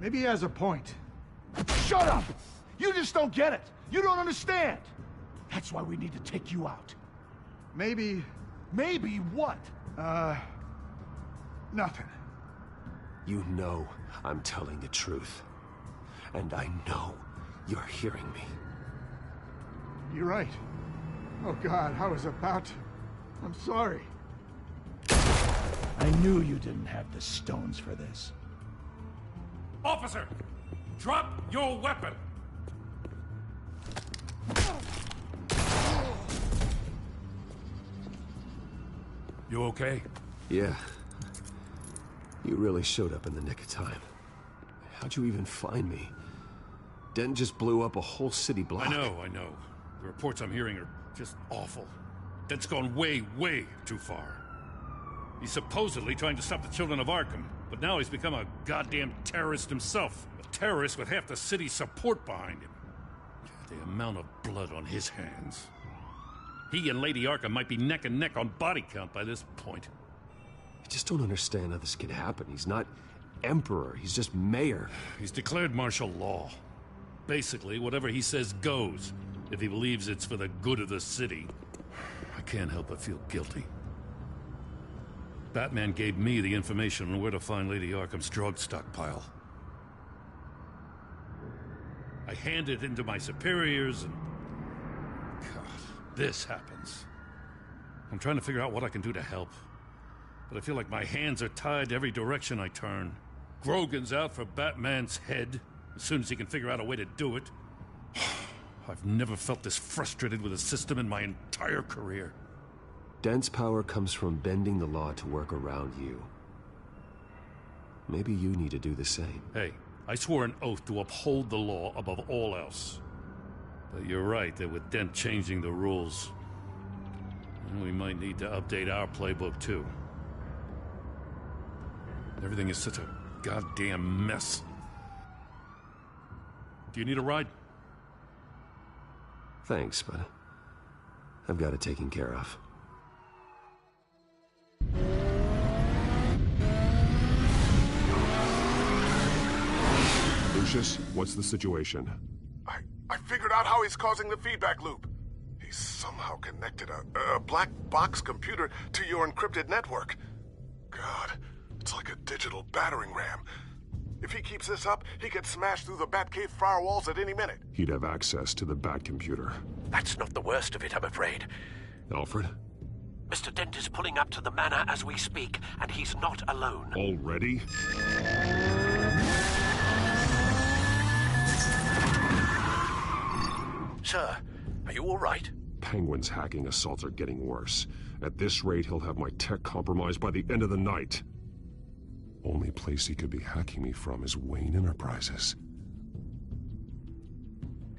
he has a point. Shut up! You just don't get it. You don't understand. That's why we need to take you out. Maybe what? Nothing. You know I'm telling the truth. And I know you're hearing me. You're right. Oh God, I was about to... I'm sorry. I knew you didn't have the stones for this. Officer! Drop your weapon! You okay? Yeah. You really showed up in the nick of time. How'd you even find me? Dent just blew up a whole city block. I know. The reports I'm hearing are just awful. Dent's gone way, way too far. He's supposedly trying to stop the children of Arkham, but now he's become a goddamn terrorist himself. A terrorist with half the city's support behind him. The amount of blood on his hands. He and Lady Arkham might be neck and neck on body count by this point. I just don't understand how this could happen. He's not emperor, he's just mayor. He's declared martial law. Basically, whatever he says goes, if he believes it's for the good of the city. I can't help but feel guilty. Batman gave me the information on where to find Lady Arkham's drug stockpile. I handed it in to my superiors and... God, this happens. I'm trying to figure out what I can do to help. But I feel like my hands are tied every direction I turn. Grogan's out for Batman's head, as soon as he can figure out a way to do it. I've never felt this frustrated with a system in my entire career. Dent's power comes from bending the law to work around you. Maybe you need to do the same. Hey, I swore an oath to uphold the law above all else. But you're right that with Dent changing the rules, we might need to update our playbook too. Everything is such a goddamn mess. Do you need a ride? Thanks, but I've got it taken care of. Lucius, what's the situation? I figured out how he's causing the feedback loop. He's somehow connected a black box computer to your encrypted network. God, it's like a digital battering ram. If he keeps this up, he could smash through the Batcave firewalls at any minute. He'd have access to the Bat computer. That's not the worst of it, I'm afraid. Alfred? Mr. Dent is pulling up to the manor as we speak, and he's not alone. Already? Sir, are you all right? Penguin's hacking assaults are getting worse. At this rate, he'll have my tech compromised by the end of the night. Only place he could be hacking me from is Wayne Enterprises.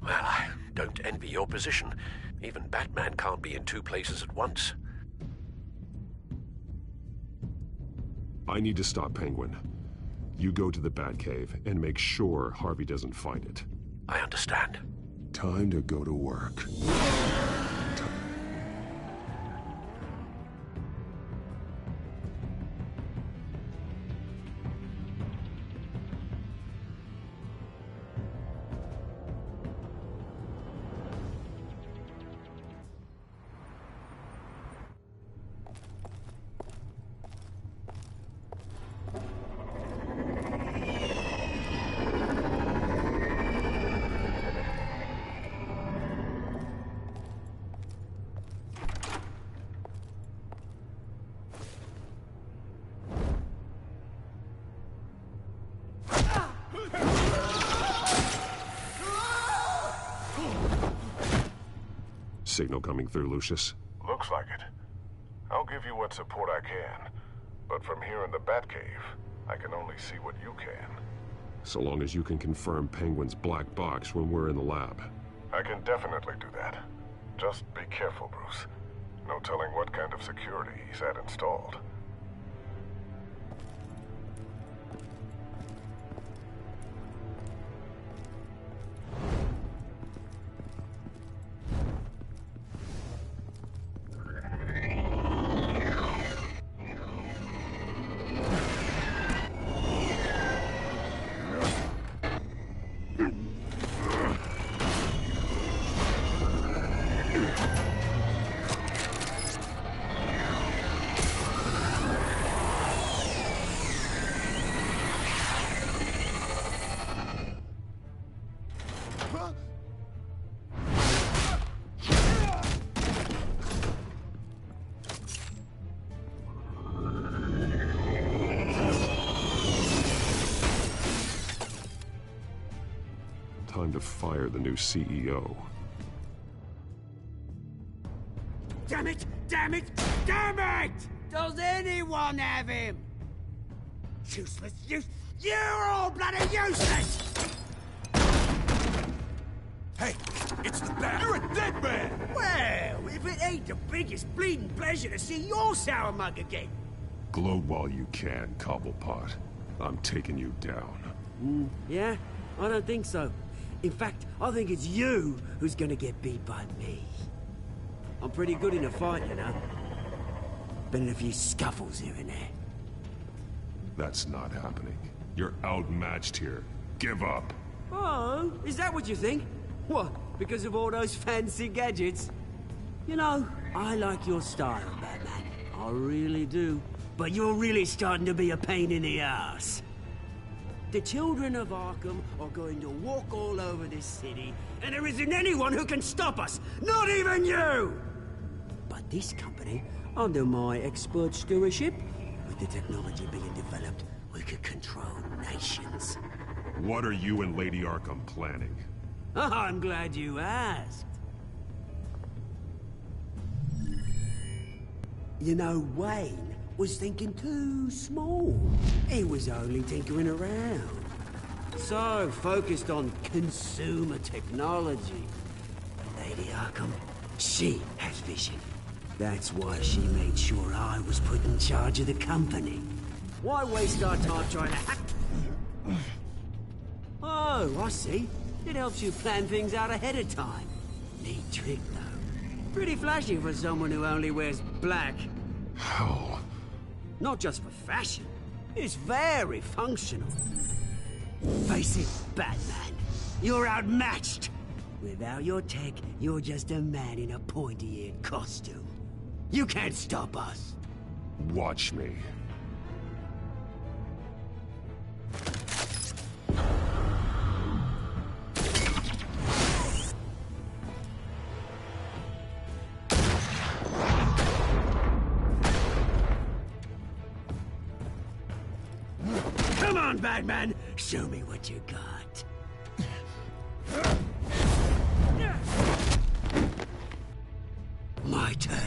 Well, I don't envy your position. Even Batman can't be in two places at once. I need to stop Penguin. You go to the Batcave and make sure Harvey doesn't find it. I understand. Time to go to work. Signal coming through, Lucius? Looks like it. I'll give you what support I can. But from here in the Batcave, I can only see what you can. So long as you can confirm Penguin's black box when we're in the lab. I can definitely do that. Just be careful, Bruce. No telling what kind of security he's had installed. Time to fire the new CEO. Damn it! Damn it! Damn it! Does anyone have him? Useless, you're all bloody useless! Hey, it's the Bat! You're a dead man! Well, if it ain't the biggest bleeding pleasure to see your sour mug again. Gloat while you can, Cobblepot. I'm taking you down. Yeah? I don't think so. In fact, I think it's you who's gonna get beat by me. I'm pretty good in a fight, you know. Been in a few scuffles here and there. That's not happening. You're outmatched here. Give up. Oh, is that what you think? What, because of all those fancy gadgets? You know, I like your style, Batman. I really do. But you're really starting to be a pain in the ass. The children of Arkham are going to walk all over this city, and there isn't anyone who can stop us! Not even you! But this company, under my expert stewardship, with the technology being developed, we could control nations. What are you and Lady Arkham planning? I'm glad you asked. You know, Wayne was thinking too small. He was only tinkering around. So focused on consumer technology. But Lady Arkham, she has vision. That's why she made sure I was put in charge of the company. Why waste our time trying to hack? Oh, I see. It helps you plan things out ahead of time. Neat trick, though. Pretty flashy for someone who only wears black. Hell. Not just for fashion. It's very functional. Face it, Batman. You're outmatched. Without your tech, you're just a man in a pointy-eared costume. You can't stop us. Watch me. Come on, Batman! Show me what you got. My turn.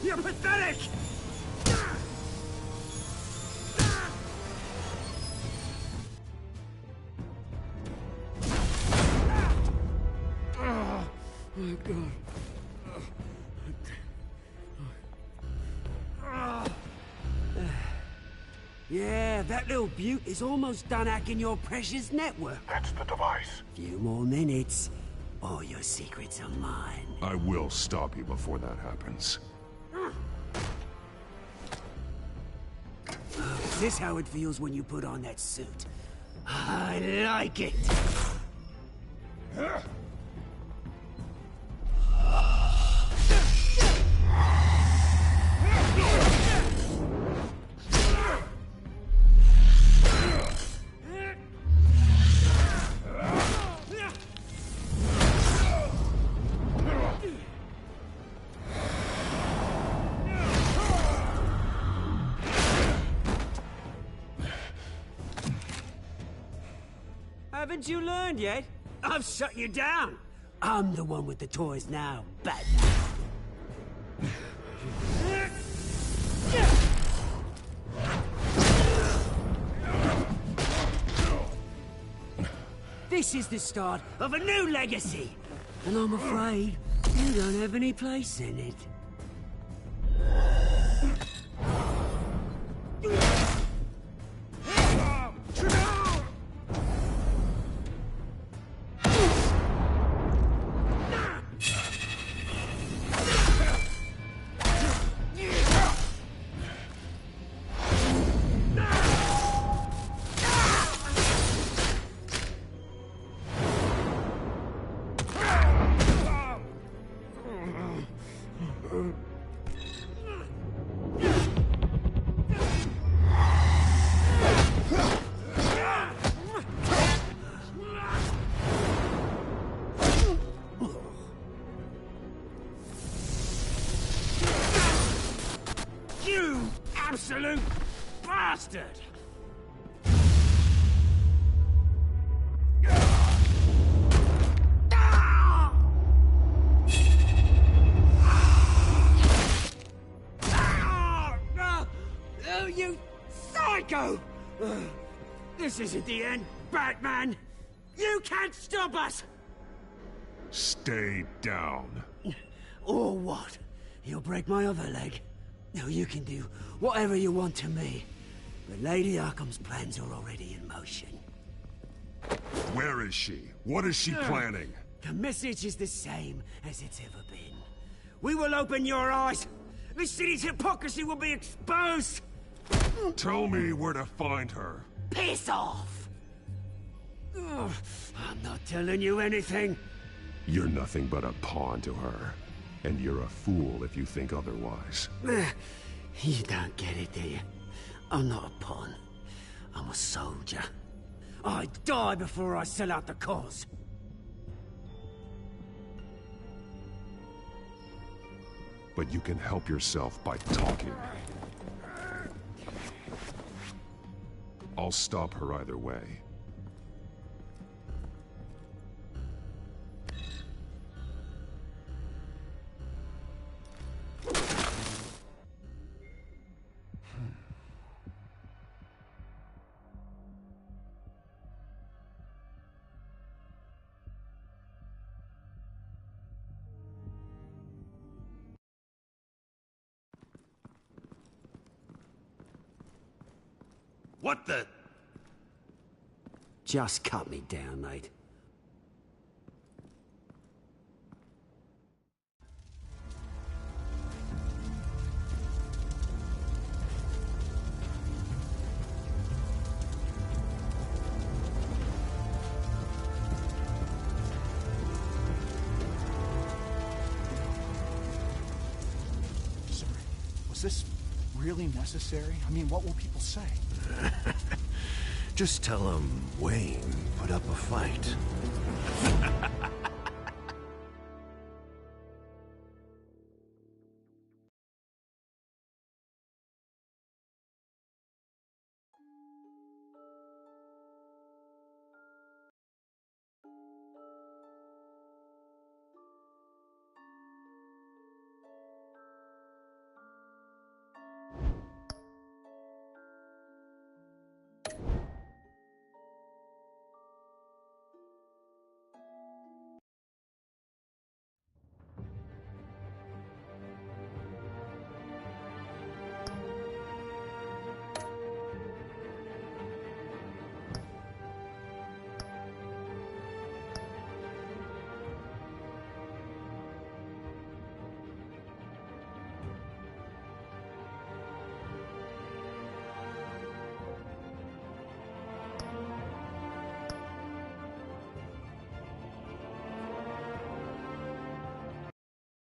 You're pathetic! Oh, my God. Yeah, that little beaut is almost done hacking your precious network. That's the device. Few more minutes, all your secrets are mine. I will stop you before that happens. Is this how it feels when you put on that suit? I like it! Haven't you learned yet? I've shut you down. I'm the one with the toys now, Batman. This is the start of a new legacy, and I'm afraid you don't have any place in it. You absolute bastard! Oh, you psycho! This isn't the end, Batman! You can't stop us! Stay down. Or what? You'll break my other leg. No, you can do whatever you want to me. But Lady Arkham's plans are already in motion. Where is she? What is she planning? The message is the same as it's ever been. We will open your eyes. The city's hypocrisy will be exposed. Tell me where to find her. Piss off! Ugh, I'm not telling you anything. You're nothing but a pawn to her. And you're a fool if you think otherwise. You don't get it, do you? I'm not a pawn. I'm a soldier. I'd die before I sell out the cause. But you can help yourself by talking. I'll stop her either way. What the? Just cut me down, mate. is this really necessary? I mean, what will people say? Just tell them Wayne put up a fight.